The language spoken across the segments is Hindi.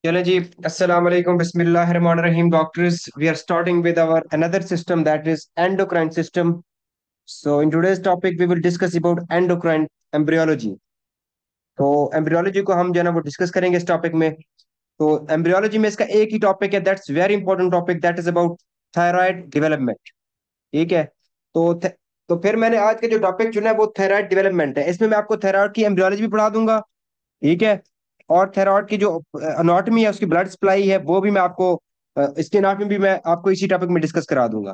चलें जी। अस्सलाम वालेकुम, बिस्मिल्लाहिर्रहमानिर्रहीम। Doctors, we are starting with our another system that is endocrine system. So in today's topic we will discuss about endocrine embryology. तो एम्ब्रियोलॉजी को हम जो है ना वो डिस्कस करेंगे इस टॉपिक में. तो एम्ब्रियोलॉजी में इसका एक ही टॉपिक है, that's very important topic, that is about thyroid development. ठीक है. तो तो फिर मैंने आज का जो टॉपिक चुना है वो थायराइड डेवलपमेंट है. इसमें मैं आपको थायराइड की एम्ब्रियोलॉजी भी पढ़ा दूंगा. ठीक है. और थायराइड की जो अनाटमी है, उसकी ब्लड सप्लाई है, वो भी मैं आपको इसके अनाटमी भी मैं आपको इसी टॉपिक में डिस्कस करा दूंगा.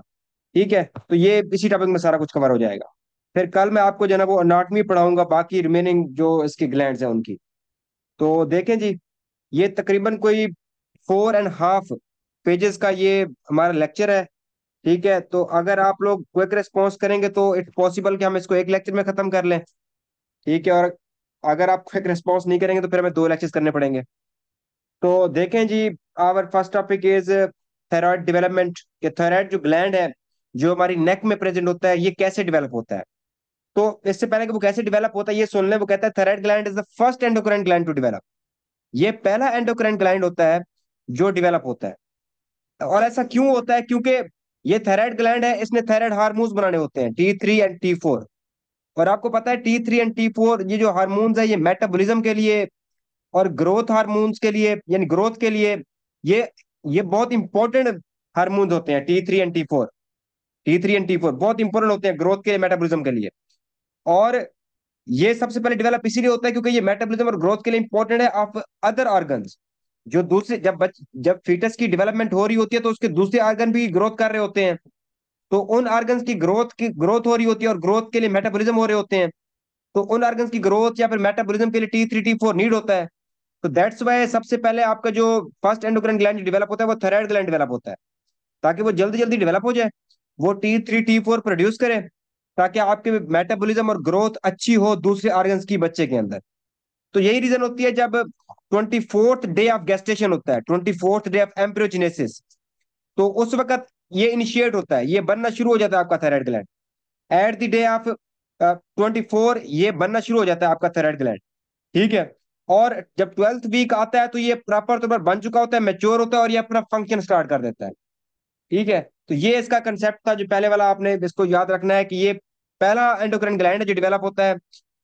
ठीक है. तो ये इसी टॉपिक में सारा कुछ कवर हो जाएगा. फिर कल मैं आपको जो है ना वो अनाटमी पढ़ाऊंगा, बाकी रिमेनिंग जो इसकी ग्लैंड्स हैं उनकी. तो देखें जी, ये तकरीबन कोई 4.5 पेजेस का ये हमारा लेक्चर है. ठीक है. तो अगर आप लोग क्विक रिस्पॉन्स करेंगे तो इट्स पॉसिबल कि हम इसको एक लेक्चर में खत्म कर लें. ठीक है. और अगर आप क्विक रिस्पॉन्स नहीं करेंगे तो फिर हमें 2 लेक्चर्स करने पड़ेंगे. तो देखें जी, our first topic is thyroid development. के थायराइड जो ग्लैंड है, जो हमारी नेक में प्रेजेंट होता है, ये कैसे डेवलप होता है. तो इससे पहले कि वो कैसे डेवलप होता है ये सुन लें. वो कहता है thyroid gland is the first endocrine gland to develop. ये पहला एंडोक्राइन ग्लैंड होता है जो डेवलप होता है. और ऐसा क्यों होता है? क्योंकि ये थायराइड ग्लैंड है, इसने थायराइड हार्मोन्स बनाने होते हैं, T3 एंड T4. और आपको पता है T3 एंड T4 ये जो हार्मोन्स है, ये मेटाबॉलिज्म के लिए और ग्रोथ हार्मोन्स के लिए, यानी ग्रोथ के लिए, ये ये बहुत इंपॉर्टेंट हार्मोन्स होते हैं. T3 एंड T4 बहुत इंपॉर्टेंट होते हैं ग्रोथ के लिए, मेटाबॉलिज्म के लिए. और ये सबसे पहले डेवलप इसीलिए होता है क्योंकि ये मेटाबॉलिज्म और ग्रोथ के लिए इंपॉर्टेंट है ऑफ अदर ऑर्गन्स. जो दूसरे, जब फीटस की डेवलपमेंट हो रही होती है तो उसके दूसरे ऑर्गन भी ग्रोथ कर रहे होते हैं. तो उन ऑर्गन्स की ग्रोथ हो रही होती है और ग्रोथ के लिए मेटाबॉलिज्म हो रहे होते हैं. तो उन ऑर्गन्स की ग्रोथ या फिर मेटाबॉलिज्म के लिए T3 T4 नीड होता है. तो दैट्स वाई सबसे पहले आपका जो फर्स्ट एंडोक्राइन ग्लैंड डेवलप होता है वो थायराइड ग्लैंड डेवलप होता है, ताकि वो जल्दी जल्दी डेवलप हो जाए, वो T3 T4 प्रोड्यूस करे, ताकि आपके मेटाबॉलिज्म और ग्रोथ अच्छी हो दूसरे ऑर्गन्स की बच्चे के अंदर. तो यही रीजन होती है जब 24th डे ऑफ गेस्टेशन होता है, 24th डे ऑफ एम्ब्रियोजेनेसिस, तो उस वक्त ये इनिशिएट होता है, ये बनना शुरू हो जाता है आपका thyroid gland. At the day of 24 ये बनना शुरू हो जाता है आपका थायराइड ग्लैंड. ठीक है. और जब 12th वीक आता है तो ये प्रॉपर तौर पर बन चुका होता है, मेच्योर होता है और ये अपना फंक्शन स्टार्ट कर देता है. ठीक है. तो ये इसका कंसेप्ट था जो पहले वाला, आपने इसको याद रखना है कि ये पहला एंडोक्राइन ग्लैंड है जो डेवलप होता है.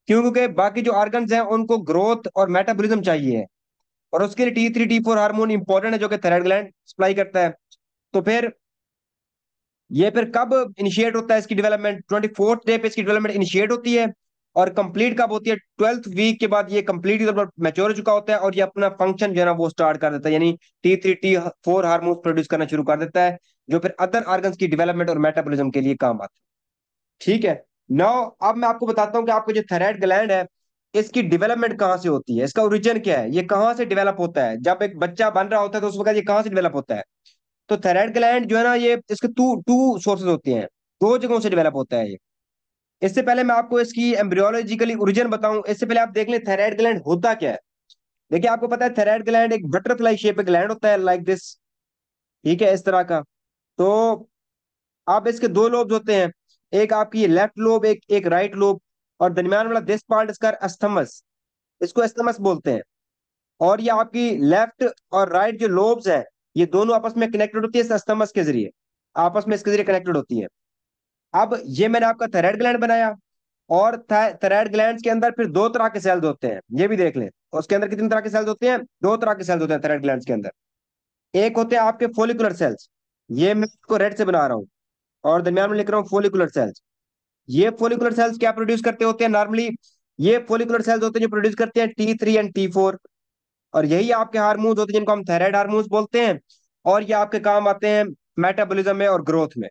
क्योंकि बाकी जो ऑर्गन्स हैं उनको ग्रोथ और मेटाबॉलिज्म चाहिए है, और उसके लिए T3 T4 हार्मोन इंपॉर्टेंट है जो कि थायराइड ग्लैंड सप्लाई करता है. तो फिर कब इनिशिएट होता है इसकी डेवलपमेंट? 24th डे पे इसकी डेवलपमेंट इनिशिएट होती है. और कंप्लीट कब होती है? 12th वीक के बाद ये कंप्लीट मैच्योर हो चुका होता है और ये अपना फंक्शन जो है ना वो स्टार्ट कर देता है, यानी T3 T4 हार्मोन्स प्रोड्यूस करना शुरू कर देता है, जो फिर अदर ऑर्गन्स की डेवलपमेंट और मेटाबॉलिज्म के लिए काम आता है. ठीक है. नाउ अब मैं आपको बताता हूँ कि आपको जो थायराइड ग्लैंड है, इसकी डेवलपमेंट कहाँ से होती है, इसका ओरिजिन क्या है, ये कहाँ से डेवलप होता है. जब एक बच्चा बन रहा होता है तो उस वक्त ये कहाँ से डेवलप होता है? तो थायराइड ग्लैंड जो है ना, ये इसके टू टू सोर्सेज होते हैं, 2 जगहों से डेवलप होता है ये. इससे पहले मैं आपको इसकी एम्ब्रियोलॉजिकली ओरिजिन बताऊं, इससे पहले आप देख लें थायराइड ग्लैंड होता क्या है. देखिए, आपको पता है थायराइड ग्लैंड एक बटरफ्लाई शेप ग्लैंड होता है, लाइक दिस. ठीक है, इस तरह का. तो आप इसके 2 लोब्स होते हैं, एक आपकी लेफ्ट लोब, एक एक राइट लोब. और दरमियान वाला दिस पार्ट इसका अस्थमस, इसको अस्थमस बोलते हैं. और ये आपकी लेफ्ट और राइट जो लोब्स है, ये दोनों आपस में कनेक्टेड होती है इस अस्थमस के जरिए, आपस में इसके जरिए कनेक्टेड होती है. अब ये मैंने आपका थायराइड ग्लैंड बनाया. और थायराइड ग्लैंड के अंदर फिर 2 तरह के सेल्स होते हैं, ये भी देख लें. उसके अंदर कितने तरह के सेल्स होते हैं? 2 तरह के सेल्स होते हैं थायराइड ग्लैंड के अंदर. एक होते हैं आपके फोलिकुलर सेल्स, ये मैं इसको रेड से बना रहा हूँ, और दरमियान में लिख रहा हूँ फोलिकुलर सेल्स. ये फोलिकुलर सेल्स क्या प्रोड्यूस करते होते हैं नॉर्मली? ये फोलिकुलर सेल्स होते हैं जो प्रोड्यूस करते हैं T3 एंड T4. और यही आपके हार्मोन्स होते हैं जिनको हम थायराइड हार्मोन्स बोलते हैं. और ये आपके काम आते हैं मेटाबॉलिज्म में और ग्रोथ में.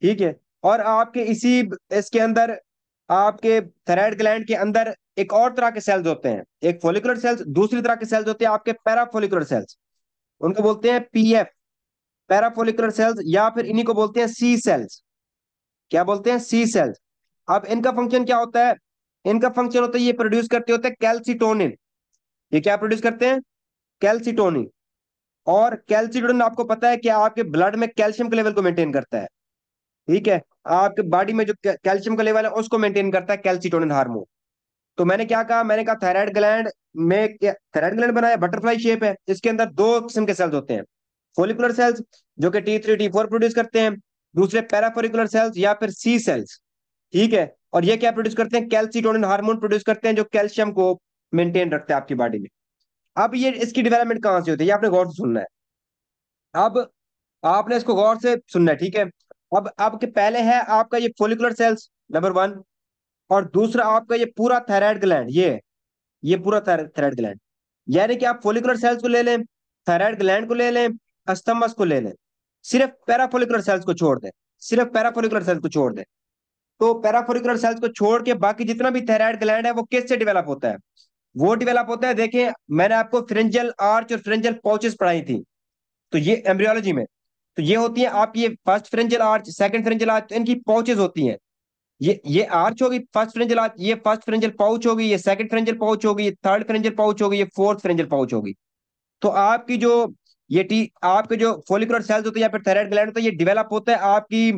ठीक है. और आपके इसी इसके अंदर, आपके थायराइड ग्लैंड के अंदर एक और तरह के सेल्स होते हैं, एक फोलिकुलर सेल्स, दूसरी तरह के सेल्स होते हैं आपके पैराफोलिकुलर सेल्स. उनको बोलते हैं PF, पैराफोलिकुलर सेल्स, या फिर इन्हीं को बोलते हैं C सेल्स. क्या बोलते हैं? C cells. अब इनका फंक्शन क्या होता है? इनका फंक्शन होता है, ये प्रोड्यूस करते होते हैं कैल्सिटोनिन. ये क्या प्रोड्यूस करते हैं? कैल्सिटोनिन. और कैल्सिटोनिन आपको पता है कि आपके ब्लड में कैल्शियम के लेवल को मेंटेन करता है. ठीक है. आपके बॉडी में जो कैल्शियम का लेवल है उसको मेंटेन करता है कैल्सिटोनिन हार्मोन. तो मैंने क्या कहा, मैंने कहा थायराइड ग्लैंड में क्या, थायराइड ग्लैंड बनाया बटरफ्लाई शेप है, इसके अंदर दो किस्म के सेल्स होते हैं। फोलिकुलर सेल्स जो कि T3 T4 प्रोड्यूस करते हैं, दूसरे पैराफोलिकुलर सेल्स या फिर सी सेल्स। ठीक है, और ये क्या प्रोड्यूस करते हैं, कैल्सिटोनिन हार्मोन प्रोड्यूस करते हैं जो कैल्शियम को मेंटेन रखते हैं आपकी बॉडी में। अब ये इसकी डेवलपमेंट कहाँ से होती है, ये आपने गौर से सुनना है। अब आपने इसको गौर से सुनना है, ठीक है। अब के पहले है आपका ये फोलिकुलर सेल्स नंबर वन, और दूसरा आपका ये पूरा थायराइड ग्लैंड, ये पूरा थायराइड ग्लैंड। यानी कि आप फोलिकुलर सेल्स को ले लें, थायराइड ग्लैंड को ले लें, अस्थमस को ले लें, सिर्फ पैराफोलिकुलर सेल्स को छोड़ दें, सिर्फ पैराफोलिकुलर सेल्स को छोड़ दें। तो पैराफोलिकुलर सेल्स को छोड़ के बाकी जितना भी थायराइड ग्लैंड है वो किससे डेवलप होता है, वो डेवलप होता है, देखिए मैंने आपको फ्रिंजल आर्च और फ्रिंजल पाउचेस पढ़ाई थी, तो ये एम्ब्रियोलॉजी में, तो ये होती है आप ये फर्स्ट फ्रिंजल आर्च, सेकंड फ्रिंजल आर्च, इनकी पाउचेस होती हैं। ये आर्च होगी फर्स्ट फ्रिंजल आर्च, ये फर्स्ट फ्रिंजल पाउच होगी, ये सेकंड फ्रिंजल पाउच होगी, ये थर्ड फ्रिंजल पाउच होगी, ये फोर्थ फ्रिंजल पाउच होगी। तो आपकी जो ये टी आपके जो फोलिकुलर सेल्स होते हैं या फिर थायराइड ग्लैंड होता है, ये डेवलप होता है आपकी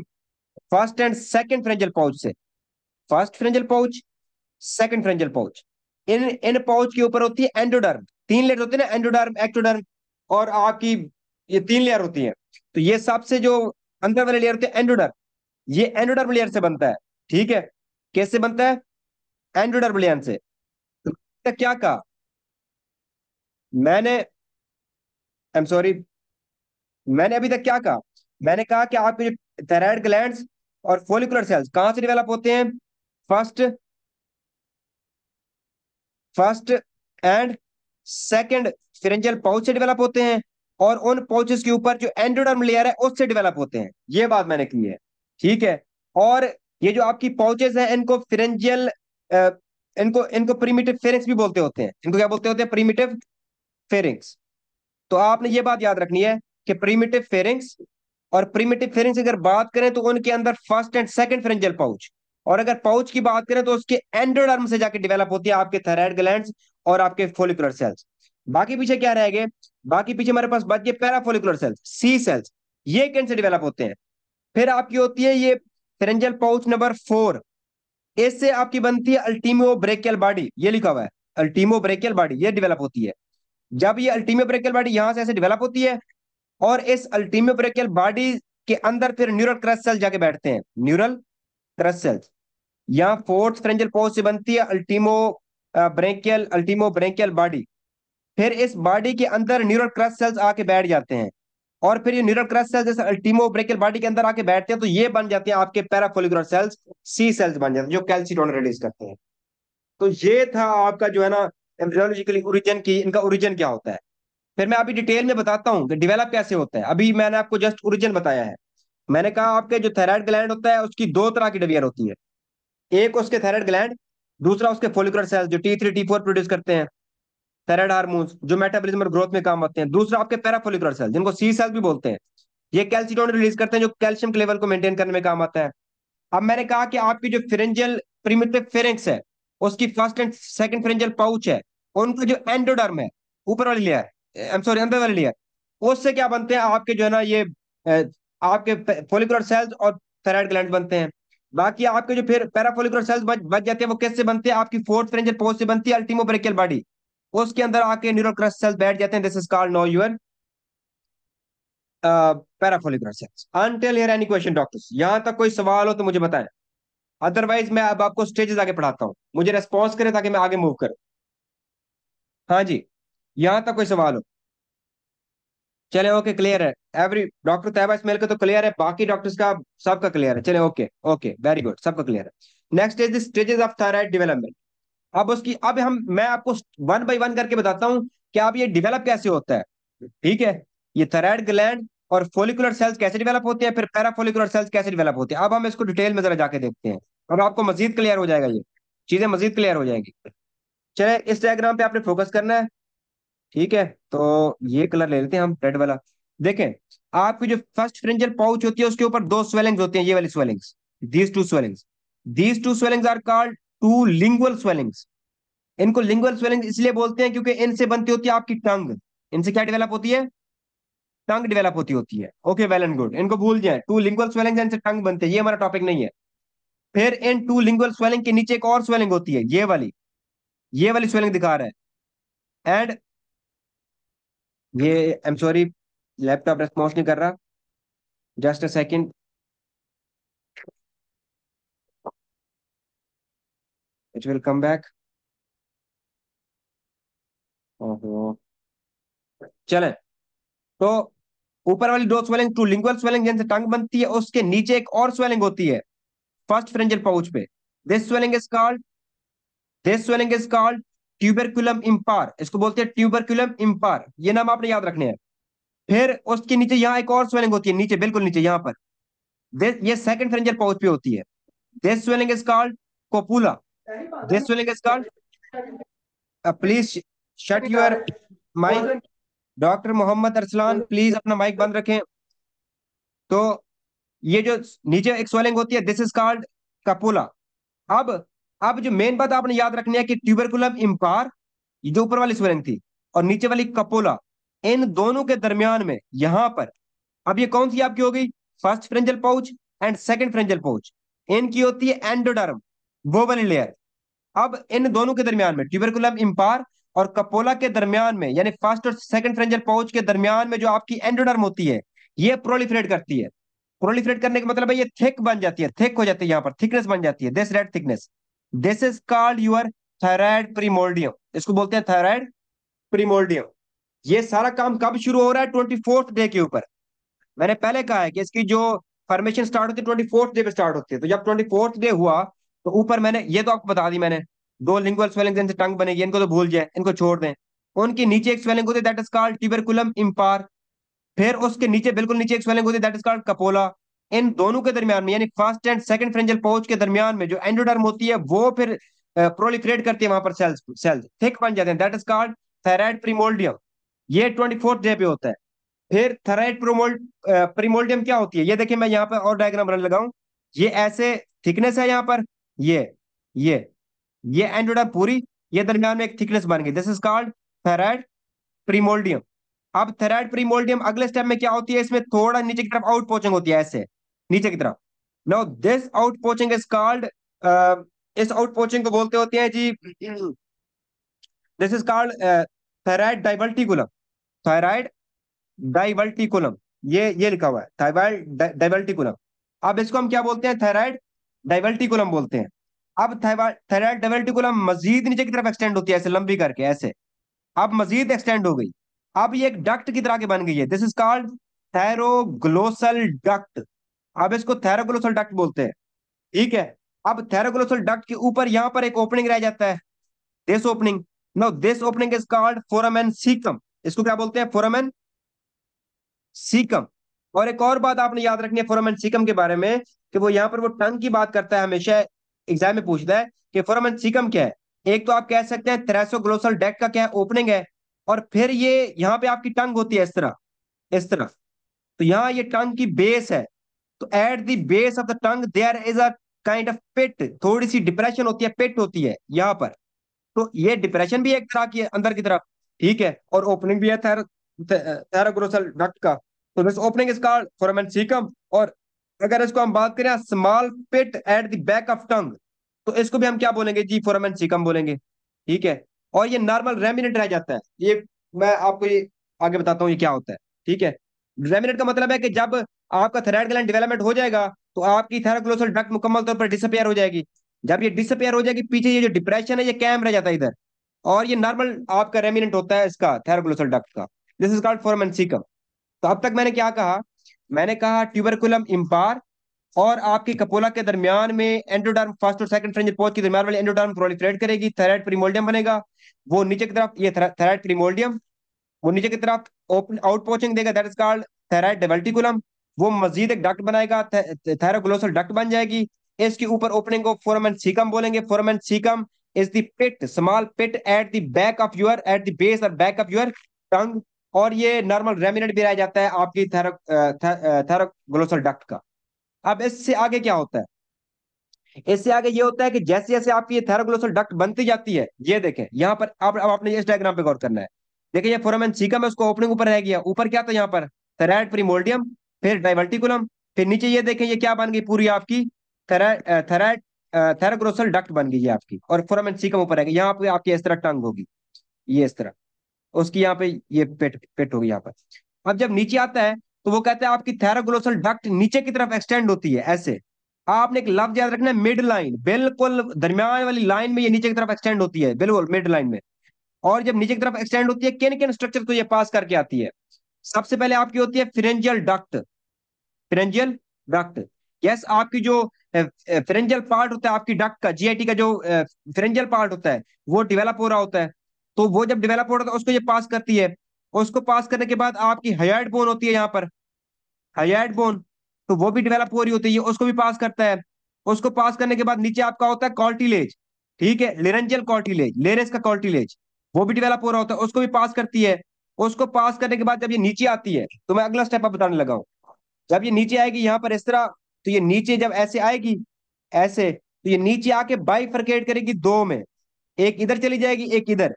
first and second pharyngeal pouch से। First फ्रिंजल pouch, second pharyngeal pouch, इन इन पाउच के ऊपर होती है एंडोडर्म, तीन लेयर होती है ना, एंडोडर्म, एक्टोडर्म और आपकी, ये तीन लेयर होती है। तो ये सबसे जो अंदर वाली लेयर होती है एंडोडर्म, ये एंडोडर्म लेयर से बनता है। ठीक है, कैसे बनता है, एंडोडर्म लेयर से। तो क्या कहा मैंने, आई एम सॉरी, मैंने अभी तक क्या कहा, मैंने कहा कि आपके जो थायराइड ग्लैंड्स और फोलिकुलर सेल्स कहां से डेवलप होते हैं, first first and second pharyngeal pouch से डेवलप होते हैं, और उन पाउचेस के ऊपर जो एंडोडर्म लेयर है उससे डेवलप होते हैं, ये बात मैंने की है। ठीक है, और ये जो आपकी पाउचेस हैं इनको फ्रिंजियल, इनको इनको प्रीमिटिव फेरिंग्स भी बोलते होते हैं, इनको क्या बोलते होते हैं, प्रीमिटिव फेरिंग्स। तो आपने ये बात याद रखनी है कि प्रीमिटिव फेरिंग्स, और प्रीमिटिव फेरिंग्स अगर बात करें तो उनके अंदर फर्स्ट एंड सेकंड फ्रिंजियल पाउच, और अगर पाउच की बात करें तो उसके एंडोडर्म से जाके डेवलप होती है आपके थायराइड ग्लैंड्स और आपके फोलिकुलर सेल्स। बाकी पीछे क्या रह गए, बाकी पीछे हमारे पास बच गए पैराफोलिकुलर सेल्स, सी सेल्स। ये कैसे डेवलप होते हैं, फिर आपकी होती है ये फ्रिंजियल पाउच नंबर 4, इससे आपकी बनती है अल्टीमो ब्रेकियल बॉडी, ये लिखा हुआ है अल्टीमो ब्रेकियल बॉडी, ये डेवलप होती है। जब ये अल्टीमो ब्रेकियल बॉडी यहां से ऐसे डेवलप होती है, और इस अल्टीमो ब्रेकियल बॉडी के अंदर फिर न्यूरल क्रस्ट सेल जाके बैठते हैं, न्यूरल क्रस्ट सेल्स। यहाँ फोर्थ फ्रेंजल पोज से बनती है अल्टीमो ब्रेकियल बॉडी। फिर इस बॉडी के अंदर न्यूरल क्रस्ट सेल्स आके बैठ जाते हैं, और फिर ये न्यूरल क्रस्ट सेल्स जैसे अल्टीमो ब्रेकियल बॉडी के अंदर आके बैठते हैं, तो ये बन जाते हैं आपके पैराफोलिकुलर सेल्स, सी सेल्स बन जाते हैं जो कैल्सिटोन रिलीज करते हैं। तो ये था आपका जो है ना एम्ब्रियोलॉजिकली ओरिजिन की, इनका ओरिजिन क्या होता है। फिर मैं अभी डिटेल में बताता हूँ कि डेवलप कैसे होता है। अभी मैंने आपको जस्ट ओरिजिन बताया है। मैंने कहा आपके जो थायराइड ग्लैंड होता है उसकी दो तरह की डिवीजन होती है, एक उसके थायराइड ग्लैंड, दूसरा उसके फोलिकुलर सेल्स जो T3 T4 प्रोड्यूस करते हैं थायराइड हार्मोन्स जो मेटाबॉलिज्म और ग्रोथ में काम आते हैं, दूसरा आपके पैराफोलिकुलर सेल्स जिनको सी सेल्स भी बोलते हैं, ये कैल्सिटोन रिलीज करते हैं जो कैल्शियम के लेवल को मेंटेन करने में काम आता है। अब मैंने कहा कि आपकी जो फिरेंजियल प्रीमिटिव फेरिंक्स है, उसकी फर्स्ट एंड सेकंड फिरेंजियल पाउच है, उनका जो एंडोडर्म है, ऊपर वाली लेयर, आई एम सॉरी अंदर वाली लेयर, उससे क्या बनते हैं आपके जो है ना ये आपके फोलिकुलर सेल्स और थायराइड ग्लैंड बनते हैं। बाकी आपके जो फिर पैराफोलिकुलर सेल्स बच जाते हैं वो किससे बनते हैं, आपकी फोर्थ फ्रेंजल पोस्ट से बनती है अल्टीमो ब्रेकियल बॉडी, उसके अंदर आके न्यूरल क्रस्ट सेल्स बैठ जाते हैं, this is called no your parafollicular cells. Until here any question doctors, यहां तक कोई सवाल हो तो मुझे बताएं, अदरवाइज मैं अब आपको स्टेजेस आगे पढ़ाता हूँ, मुझे रेस्पॉन्स करें ताकि मैं आगे मूव करूं। हाँ जी, यहां तक कोई सवाल हो, चले ओके क्लियर है। एवरी डॉक्टर तैयबा इसमाइल का तो क्लियर है, बाकी डॉक्टर्स का सबका क्लियर है, चले ओके ओके वेरी गुड, सबका क्लियर है। Next is the stages of thyroid development. अब उसकी अब हम मैं आपको वन बाय वन करके बताता हूँ कि अब ये डेवलप कैसे होता है। ठीक है, ये थायराइड ग्लैंड और फोलिकुलर सेल्स कैसे डेवलप होते हैं, फिर पैराफोलिकुलर सेल्स कैसे डेवलप होते हैं, अब हम इसको डिटेल में जरा जाके देखते हैं। अब आपको मजीद क्लियर हो जाएगा, ये चीजें मजीद क्लियर हो जाएंगी। चले इस डायग्राम पे आपने फोकस करना है। ठीक है, तो ये कलर ले लेते हैं हम, रेड वाला। देखें, आपकी जो फर्स्ट फ्रिंजल पाउच होती है उसके ऊपर दो स्वेलिंग्स होती हैं, ये वाली swellings, these two swellings are called two lingual swellings. इनको लिंगुअल स्वेलिंग इसलिए बोलते हैं क्योंकि इनसे बनती होती है आपकी टंग, इनसे क्या डेवलप होती है, टंग डेवलप होती है। ओके वेल एंड गुड, इनको भूल जाए, टू लिंगुअल स्वेलिंग इनसे टंग बनते हैं, ये हमारा टॉपिक नहीं है। फिर इन टू लिंगुअल स्वेलिंग के नीचे एक और स्वेलिंग होती है, ये वाली, ये वाली स्वेलिंग दिखा रहा है। एंड ये, आई एम सॉरी, लैपटॉप रेस्पॉन्स नहीं कर रहा, just a second, it will come back. ओहो, चले। तो ऊपर वाली दो स्वेलिंग टू लिंगुअल स्वेलिंग जिनसे टंग बनती है, उसके नीचे एक और स्वेलिंग होती है फर्स्ट फ्रेंजल पाउच पे। This swelling is called this swelling is called tuberculum impar, इसको बोलते हैं ट्यूबरकुलम इम्पार, ये नाम आपने याद रखने हैं। फिर उसके नीचे यहाँ एक और स्वेलिंग होती है, नीचे बिल्कुल नीचे यहाँ पर। ये सेकंड फ्रेंजल पाउच पे होती है। This swelling is called copula. This swelling is called, please shut your mic, doctor Mohammad Arsalan please अपना माइक बंद रखें। तो ये जो नीचे एक स्वेलिंग होती है, दिस इज कॉल्ड कपूला। अब अब जो मेन बात आपने याद रखनी है कि ट्यूबरकुलम इम्पार, ये जो ऊपर वाली स्वेलिंग थी, और नीचे वाली कपोला, इन दोनों के दरमियान में यहां पर, अब ये कौन सी आपकी हो गई, first pharyngeal pouch and second pharyngeal pouch, इनकी होती है एंडोडर्म, वो वाली लेयर। अब इन दोनों के दरमियान में, ट्यूबरकुलम इम्पार और कपोला के दरमियान में, यानी फर्स्ट और सेकंड फ्रेंजल पाउच के दरमियान में जो आपकी एंडोडर्म होती है, ये प्रोलिफरेट करती है। प्रोलिफरेट करने का मतलब है ये थिक बन जाती है, थिक हो जाती है, यहाँ पर थिकनेस बन जाती है, this red thickness. This is called your thyroid primordium, इसको बोलते हैं थायराइड प्रीमोल्डियम। ये सारा काम कब शुरू हो रहा है, 24th डे के ऊपर। मैंने पहले कहा है कि इसकी जो फॉर्मेशन स्टार्ट होती है 24th डे पे स्टार्ट होती है। तो जब 24th डे हुआ, तो ऊपर मैंने ये तो आपको बता दी मैंने, दो लिंगुअल स्वेलिंग जिनसे टंग बनेगी, इनको तो भूल जाए, इनको छोड़ दें। उनके नीचे एक स्वेलिंग होती है, दैट इज कॉल्ड ट्यूबरकुलम इम्पार। फिर उसके नीचे बिल्कुल नीचे एक स्वेलिंग होती है, दैट इज कॉल्ड कपोला। इन दोनों के दरमियान में, यानी first and second pharyngeal pouch के दरमियान में जो एंडोडर्म होती है, वो फिर प्रोलिफरेट करती है वहां पर, सेल्स सेल्स थिक बन जाते हैं, दैट इज कॉल्ड थायराइड प्रीमोल्डियम। ये 24th डे पे होता है। फिर थराइड प्रीमोल्डियम क्या होती है, ये देखिए मैं यहाँ पे और डायग्राम रन लगाऊं, ये ऐसे थिकनेस है यहाँ पर, ये ये ये एंडोडर्म पूरी, ये दरमियान में एक थिकनेस बन गई, दिस इज कॉल्ड थराइड प्रीमोल्डियम। अब थराइड प्रीमोल्डियम अगले स्टेप में क्या होती है, इसमें थोड़ा नीचे की तरफ आउट पोचिंग होती है, ऐसे नीचे की तरफ। Now this outpouching is called, इस आउट पोचिंग को बोलते होते हैं जी, this is called thyroid diverticulum. Thyroid diverticulum, ये लिखा हुआ है थायराइड डाइवर्टिकुलम। अब इसको हम क्या बोलते हैं, थायराइड डाइवर्टिकुलम बोलते हैं। अब थायराइड डाइवर्टिकुलम मजीद नीचे की तरफ एक्सटेंड होती है, ऐसे लंबी करके ऐसे। अब मजीद एक्सटेंड हो गई, अब ये एक डक्ट की तरह की बन गई है, this is called thyroglossal duct. अब इसको थैरोग्लोसल डक्ट बोलते हैं, ठीक है। अब थैरोग्लोसल डक्ट के ऊपर यहां पर एक ओपनिंग रह जाता है, this opening. No, this opening is called foramen caecum, इसको क्या बोलते हैं, फोरामेन सीकम। और एक और बात आपने याद रखनी है फोरामेन सीकम के बारे में, कि वो यहाँ पर वो टंग की बात करता है हमेशा, एग्जाम में पूछता है कि फोरामेन सीकम क्या है। एक तो आप कह सकते हैं थ्रेसोग्लोसल डेक्ट का क्या ओपनिंग है, और फिर ये यहाँ पे आपकी टंग होती है इस तरह, इस तरह। तो यहाँ ये टंग की बेस है, तो at the base of the tongue there is a kind of pit, थोड़ी सी डिप्रेशन होती है, पिट होती है यहाँ पर। तो ये डिप्रेशन भी एक तरह की है अंदर की तरफ, ठीक है, और ओपनिंग भी है थैरोग्लोसल डक्ट का। तो this opening is called foramen caecum. और अगर इसको हम बात करें small pit at the back of tongue, तो इसको भी हम क्या बोलेंगे जी, फोरामेन सीकम बोलेंगे, ठीक है। और ये नॉर्मल रेमिनेंट रह जाता है, ये मैं आपको ये आगे बताता हूँ ये क्या होता है, ठीक है। रेमिनेंट का मतलब है कि जब आपका थायराइड ग्लैंड डेवलपमेंट हो जाएगा, तो आपकी थैरोग्लोसल डक्ट मुकम्मल तौर पर डिसअपियर हो जाएगी। जब ये डिसअपियर हो जाएगी, पीछे ये जो डिप्रेशन है ये कैम रह जाता है इधर, और ये नॉर्मल आपका रेमिनेंट होता है इसका थैरोग्लोसल डक्ट का। This is called foramen caecum. तो अब तक मैंने क्या कहा, मैंने कहा ट्यूबरकुलम इम्पार और आपकी कपोला के दरमियान में एंडोडर्म, फर्स्ट और सेकंड फ्रेंजल पोच के दरमियान वाली एंडोडर्म प्रोलिफरेट करेगी, थायराइड प्रीमोल्डियम बनेगा। वो नीचे की तरफ ये थायराइड प्रीमोल्डियम, वो नीचे की तरफ ओपन आउट पोचिंग देगा, that is called thyroid diverticulum. वो मजीद एक डक्ट बनाएगा, थायरोग्लोसल डक्ट बन जाएगी। इसके ऊपर ओपनिंग को फोरामेन सीकम बोलेंगे। Foramen caecum is the pit, small pit at the back of your, at the base और बैक ऑफ योर टंग। और ये नॉर्मल रेमिनेंट भी रह जाता है आपकी थैरोग्लोसल डक्ट का। अब इससे आगे क्या होता है, इससे आगे ये होता है कि जैसे जैसे आपकी ये थैरोग्लोसल डक्ट बनती जाती है, ये देखें यहाँ पर, अब आपने इस डायग्राम पे गौर करना है। देखिए ये फोरामेन सीकम है, उसको ओपनिंग ऊपर रह गया, ऊपर क्या था यहाँ पर, थैराइड प्रीमोल्डियम, फिर डाइवर्टिकुलम, फिर नीचे ये देखें ये क्या बन गई पूरी आपकी, थैराइड, थैरोग्लोसल डक्ट बन गई है आपकी, और फोरामेन सीकम ऊपर है, यहाँ पे आपकी इस तरह टंग होगी, ये इस तरह, उसकी यहाँ पे ये पेट पेट होगी यहाँ पर। अब जब नीचे आता है तो वो कहता है आपकी थैरोग्लोसल डक्ट नीचे की तरफ एक्सटेंड होती है ऐसे। आपने एक लफ्ज याद रखना है, मिड लाइन, बिल्कुल दरमियान वाली लाइन में ये नीचे की तरफ एक्सटेंड होती है, बिल्कुल मिड लाइन में। और जब नीचे की तरफ एक्सटेंड होती है, किन किन स्ट्रक्चर को ये पास करके आती है? सबसे पहले आपकी होती है फिरेंजियल डक्ट, फिरेंजियल डक्ट। यस, आपकी जो फिरेंजियल पार्ट होता है आपकी डक्ट का, जीआईटी का जो फिरेंजियल पार्ट होता है, वो डेवलप हो रहा होता है। तो वो जब डेवलप हो रहा होता है उसको ये पास करती है। उसको पास करने के बाद आपकी हयार्ड बोन होती है यहाँ पर, हयार्ड बोन, तो वो भी डेवलप हो रही होती है, उसको भी पास करता है। उसको पास करने के बाद नीचे आपका होता है कॉर्टिलेज, ठीक है, लेरेंजियल कॉर्टिलेज, लेरेस का कॉर्टिलेज, वो भी डेवलप हो रहा होता है, उसको भी पास करती है। उसको पास करने के बाद जब ये नीचे आती है, तो मैं अगला स्टेप अब बताने लगा हूं। जब ये नीचे आएगी यहाँ पर इस तरह, तो ये नीचे जब ऐसे आएगी, ऐसे, तो ये नीचे आके बाइफरकेट करेगी दो में, एक इधर चली जाएगी, एक इधर।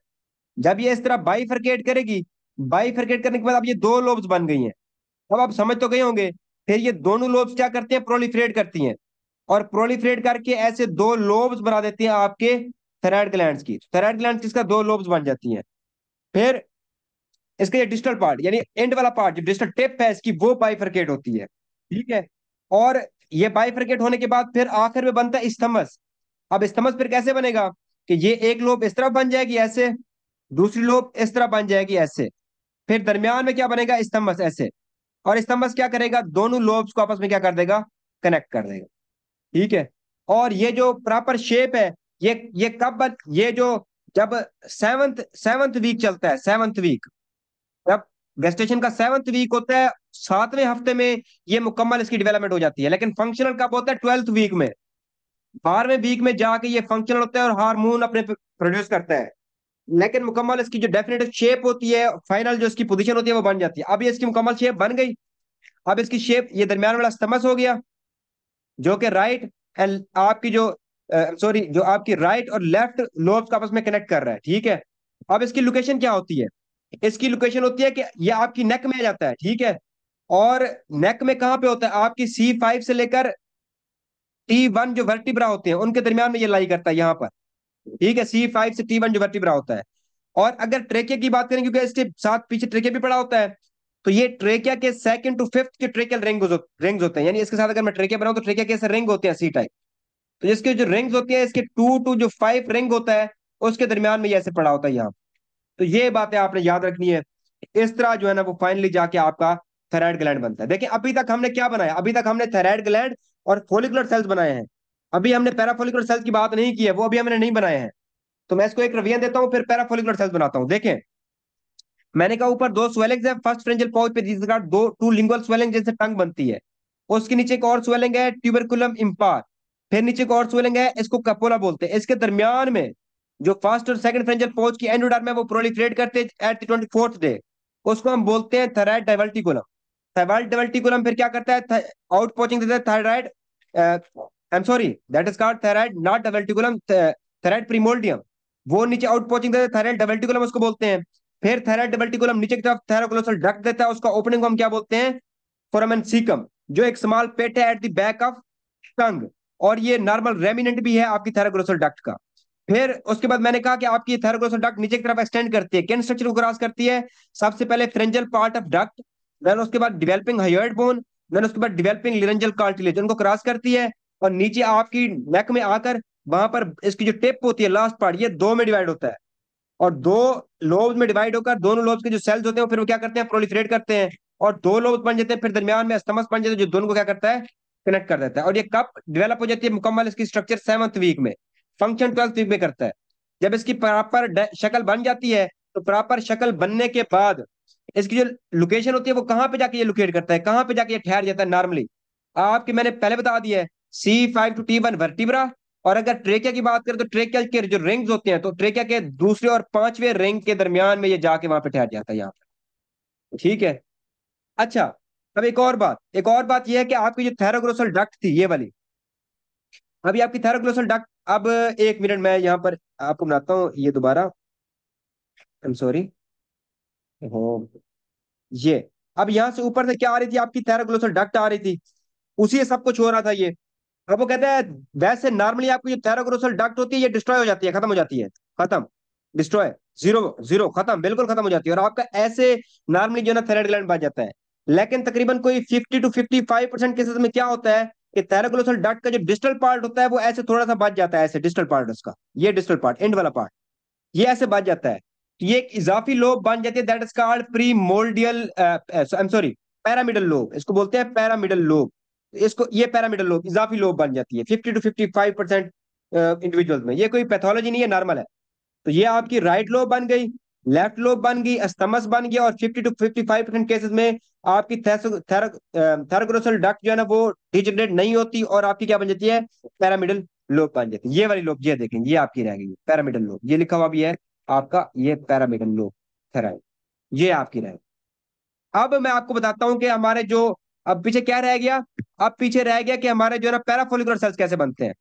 जब ये इस तरह बाइफरकेट करेगी, बाइफरकेट करने के बाद अब ये दो लोब्स बन गई हैं। अब आप समझ तो गए होंगे। फिर ये दोनों लोब्स क्या करती हैं? प्रोलिफरेट करती हैं, और प्रोलिफरेट करके ऐसे दो लोब्स बना देती हैं आपके थायराइड ग्लैंड्स की। थायराइड ग्लैंड किसका? दो लोब्स बन जाती हैं। फिर इसका ये डिस्टल पार्ट, यानी एंड वाला पार्ट, जो डिस्टल टिप है इसकी, वो बाइफरकेट होती है, ठीक है। और ये बाइफरकेट होने के बाद फिर आखिर में बनता है इस्थमस। अब इस्थमस फिर कैसे बनेगा? कि ये एक लोब इस तरफ बन जाएगी ऐसे, दूसरी लोब इस तरफ बन जाएगी ऐसे, फिर दरमियान में क्या बनेगा? इस्थमस ऐसे। और स्तंभस क्या करेगा? दोनों लोब्स को आपस में क्या कर देगा? कनेक्ट कर देगा, ठीक है। और ये जो प्रॉपर शेप है, ये कब ये जो, जब सेवंथ सेवंथ वीक चलता है, सेवंथ वीक, जब गेस्टेशन का सेवंथ वीक होता है, 7वें हफ्ते में ये मुकम्मल इसकी डेवलपमेंट हो जाती है। लेकिन फंक्शनल कब होता है? 12th वीक में, 12वें वीक में जाके ये फंक्शनल होता है और हार्मोन अपने प्रोड्यूस करता है। लेकिन मुकम्मल इसकी जो डेफिनेटिव शेप होती है, फाइनल जो इसकी पोजीशन होती है, वो बन जाती है। अब ये इसकी मुकम्मल शेप बन गई। अब इसकी शेप ये दरमियान वाला स्तमस हो गया, जो कि राइट एंड आपकी जो, सॉरी, जो आपकी राइट और लेफ्ट लोब्स को आपस में कनेक्ट कर रहा है, ठीक है। अब इसकी लोकेशन क्या होती है? इसकी लोकेशन होती है कि ये आपकी नेक में आ जाता है, ठीक है। और नेक में कहां पे होता है? आपकी C5 से लेकर T1 जो वर्टिब्रा होते हैं उनके दरमियान में ये लाई करता है यहाँ पर, ठीक है। C5 से T1 जो वर्टिब्रा होता है। और अगर ट्रेकिया की बात करें, क्योंकि इसके साथ पीछे ट्रेकिया भी पड़ा होता है, तो ये ट्रेकिया के सेकंड टू फिफ्थ के ट्रेकियल रिंग्स होते हैं। यानी इसके साथ अगर मैं ट्रेकिया बनाऊं तो ट्रेकिया के ऐसे रिंग होते हैं सी टाइप। तो इसके जो रिंग्स होती है, इसके 2 to 5 रिंग होता है, उसके दरमियान में ये ऐसे पड़ा होता है यहाँ। तो ये बातें आपने याद रखनी है। इस तरह जो है ना वो फाइनली जाके आपका थायराइड ग्लैंड बनता है। देखिए अभी तक हमने क्या बनाया? अभी तक हमने थायराइड ग्लैंड और फोलिकुलर सेल्स बनाए हैं। अभी हमने पैराफोलिकुलर सेल्स की बात नहीं की है, वो अभी हमने नहीं बनाए हैं। तो मैं इसको एक रिवीजन देता हूँ, फिर पैराफोलिकुलर सेल्स बनाता हूँ। देखें, मैंने कहा ऊपर दो स्वेलिंग्स है, फर्स्ट फ्रेंजियल पाउच पे जिसका दो टू लिंगुअल स्वेलिंग जैसे टंग बनती है। उसके नीचे एक और स्वेलिंग है, ट्यूबरकुलम इम्पार। फिर नीचे एक और स्वेलिंग है, इसको कपोला बोलते हैं। इसके दरमियान में जो फर्स्ट और सेकंड फ्रेंजियल पाउच की एंडोडर्म है, वो प्रोलिफरेट करते हैं एट द 24th डे। उसको हम बोलते हैं थायराइड डाइवर्टिकुलम। थायराइड डाइवर्टिकुलम फिर क्या करता है? आउट पोचिंग देता है thyroid, I am sorry, that is called thyroid not diverticulum, thyroid primordium. वो नीचे आउट पोचिंग देता है थायराइड डाइवर्टिकुलम, उसको बोलते हैं। फिर थायराइड डाइवर्टिकुलम नीचे की तरफ थायरोग्लोसल डक्ट देता है, उसका ओपनिंग को हम क्या बोलते हैं? फोरामेन सीकम, जो एक स्मॉल पेट है एट द बैक ऑफ टंग। और ये नॉर्मल रेमिनेंट भी है आपकी थायरोग्लोसल डक्ट का। फिर उसके बाद मैंने कहा कि आपकी थायरोग्लोसल डक्ट नीचे की तरफ एक्सटेंड करती है, किन स्ट्रक्चर को क्रॉस करती है? सबसे पहले pharyngeal part of duct, then उसके बाद डेवलपिंग हायोइड बोन, देन उसके बाद डेवलपिंग लिरेंजल कार्टिलेज, उनको क्रॉस करती है। और नीचे आपकी नेक में आकर वहां पर इसकी जो टिप होती है, लास्ट पार्ट, ये दो में डिवाइड होता है। और दो लोब्स में डिवाइड होकर दोनों लोब्स के जो सेल्स होते हैं वो फिर वो क्या करते हैं? प्रोलिफरेट करते हैं, और दो लोब्स बन जाते हैं। फिर दरमियान में स्तमस बन जाते हैं, जो दोनों को क्या करता है? कनेक्ट कर देता है। और ये कब डेवलप हो जाती है मुकम्मल? इसकी स्ट्रक्चर 7th वीक में, फंक्शन 12th वीक में करता है। जब इसकी प्रॉपर शक्ल बन जाती है, तो प्रॉपर शक्ल बनने के बाद इसकी जो लोकेशन होती है, वो कहाँ पे जाके ये लोकेट करता है, कहाँ पे जाके ये ठहर जाता है नॉर्मली? आपके मैंने पहले बता दिया है, C5 to T1 वर्टिब्रा। और अगर ट्रेकिया की बात करें तो ट्रेकिया के जो रिंग्स होते हैं, तो ट्रेकिया के दूसरे और पांचवें रिंग के दरमियान में ये जाके वहां पे ठहर जाता है यहाँ पे, ठीक है। अच्छा, अब एक और बात यह है कि आपकी जो थैरोग्लोसल डक्ट थी ये वाली, अभी आपकी थैरोग्लोसल डक्ट, अब एक मिनट मैं यहाँ पर आपको बनाता हूँ ये दोबारा, आई एम सॉरी। हो, ये, अब यहां से ऊपर से क्या आ रही थी? आपकी थैरोग्लोसल डक्ट आ रही थी, उसी से सब कुछ हो रहा था ये। अब वो कहता है वैसे नॉर्मली आपकी जो थैरोग्लोसल डक्ट होती है ये डिस्ट्रॉय हो जाती है, खत्म हो जाती है, खत्म, डिस्ट्रॉय, जीरो जीरो, खत्म, बिल्कुल खत्म हो जाती है, और आपका ऐसे नॉर्मली जो है ना थायराइड ग्लैंड बच जाता है। लेकिन तकरीबन कोई 50 to 55% केसेस में क्या होता है कि थैरोग्लोसल डक्ट का जो डिस्टल पार्ट होता है वो ऐसे थोड़ा सा बच जाता है, ऐसे डिस्टल पार्ट उसका, ये डिस्टल पार्ट, एंड वाला पार्ट, ये ऐसे बच जाता है। तो ये एक इजाफी लोब बन जाती है, that is called primordial, I am sorry, pyramidal lobe, इसको बोलते हैं पैरामिडल लोब। इसको, ये पैरामिडल लोब इजाफी लोब बन जाती है 50 to 55% इंडिविजुअल्स में, ये कोई पैथोलॉजी नहीं है, नॉर्मल है। तो ये आपकी राइट लोब बन गई, लेफ्ट लोब बन गई, अस्थमस बन गया, और 50 to 55% केसेस में आपकी थैरोग्लोसल डक्ट जो है ना वो डिजनरेट नहीं होती, और आपकी क्या बन जाती है, पैरामिडल लोब बन जाती है। ये वाली लोब, ये देखें, ये आपकी रह गई पैरामिडल लोब, ये लिखा हुआ भी है आपका, ये पैरामिडल लोब थेराइड, ये आपकी रह गई। अब मैं आपको बताता हूं कि हमारे जो, अब पीछे क्या रह गया, अब पीछे रह गया कि हमारे जो है ना पैराफोलिकुलर सेल्स कैसे बनते हैं।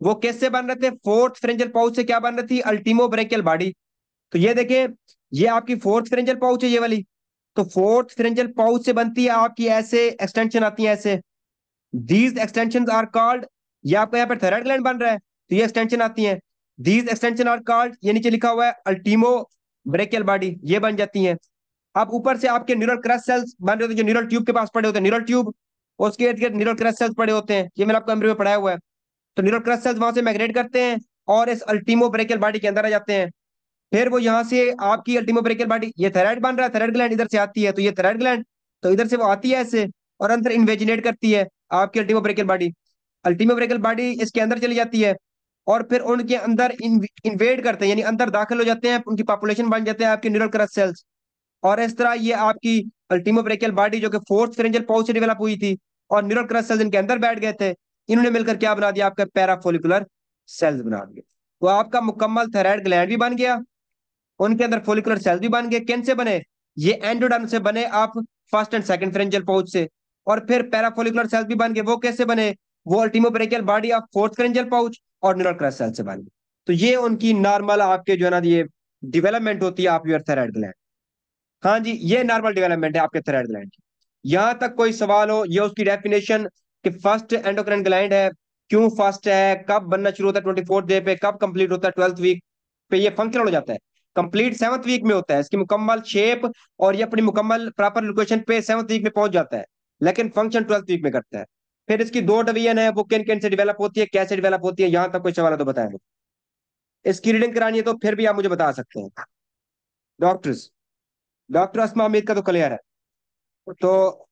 वो कैसे बन रहे थे, फोर्थ फ्रेंजल पाउच से क्या बन रही थी, अल्टीमो ब्रेकियल बॉडी। तो ये देखें, ये आपकी फोर्थ फ्रेंजल पाउच है, ये वाली। तो फोर्थ फ्रेंजल पाउच से बनती है आपकी, ऐसे एक्सटेंशन आती है ऐसे, दीज एक्सटेंशन आर कॉल्ड, ये आपका यहाँ पे थायराइड ग्लैंड बन रहा है तो ये एक्सटेंशन आती है, दीज एक्सटेंशन आर कॉल्ड, ये नीचे लिखा हुआ है अल्टीमो ब्रेकियल बॉडी, ये बन जाती है। अब ऊपर से आपके न्यूरल क्रस्ट सेल्स बन रहे होते हैं जो न्यूरल ट्यूब के पास पड़े होते हैं, न्यूरल ट्यूब, उसके इर्द गिर्द न्यूरल क्रस्ट सेल्स पड़े होते हैं, ये मैंने आपको एमरी में पढ़ाया हुआ है। तो न्यूरल क्रस्ट सेल्स वहां से माइग्रेट करते हैं और इस अल्टीमो ब्रेकियल बॉडी के अंदर आ जाते हैं। फिर वो यहाँ से आपकी अल्टीमो ब्रेकियल बॉडी, ये थायराइड बन रहा है, थायराइड ग्लैंड इधर से आती है, तो ये थायराइड ग्लैंड, तो इधर से वो आती है ऐसे, और अंदर इन्वेजिनेट करती है आपकी अल्टीमो ब्रेकियल बॉडी। अल्टीमो ब्रेकियल बॉडी इसके अंदर चली जाती है, और फिर उनके अंदर इन्वेड करते हैं, यानी अंदर दाखिल हो जाते हैं, उनकी पॉपुलेशन बन जाते हैं आपके न्यूरल क्रस्ट सेल्स। और इस तरह ये आपकी अल्टीमो ब्रेकियल बॉडी जो कि फोर्थ फ्रेंजल पाउच से डेवलप हुई थी, और न्यूरल क्रस्ट सेल्स इनके अंदर बैठ गए थे, इन्होंने मिलकर क्या बना दिया, आपका पैराफोलिकुलर सेल्स बना दिए। तो आपका मुकम्मल थायराइड ग्लैंड भी बन गया, उनके अंदर फोलिकुलर सेल्स भी बन गए, किन से बने, ये एंडोडर्म से बने, आप first and second pharyngeal pouch से। और फिर पैराफोलिकुलर सेल्स भी बन गए, वो कैसे बने, वो ultimobranchial body of fourth pharyngeal pouch और न्यूरल क्रस्ट सेल से बन गए। तो ये उनकी नॉर्मल आपके जो है ना ये डेवलपमेंट होती है आप योर थायराइड ग्लैंड। हाँ जी, ये नॉर्मल डेवलपमेंट है आपके थायराइड ग्लैंड की। यहां तक कोई सवाल हो, ये उसकी डेफिनेशन कि फर्स्ट एंडोक्राइन ग्लैंड है, क्यों फर्स्ट है, कब बनना शुरू होता है 24th डे पे, कब कंप्लीट होता है 12th वीक पे, ये फंक्शनल हो जाता है, कंप्लीट 7th वीक में होता है, इसकी मुकम्मल शेप और ये अपनी मुकम्मल प्रॉपर लोकेशन पे 7th वीक में पहुंच जाता है, लेकिन फंक्शन 12th वीक में करता है। फिर इसकी दो डिवीजन है, वो किन किन से डेवलप होती है, कैसे डेवलप होती है, यहां तक कोई सवाल है तो बताएं। इसकी रीडिंग करानी है तो फिर भी आप मुझे बता सकते हैं। डॉक्टर्स, डॉक्टर अस्मा अमीर का तो क्लियर है। तो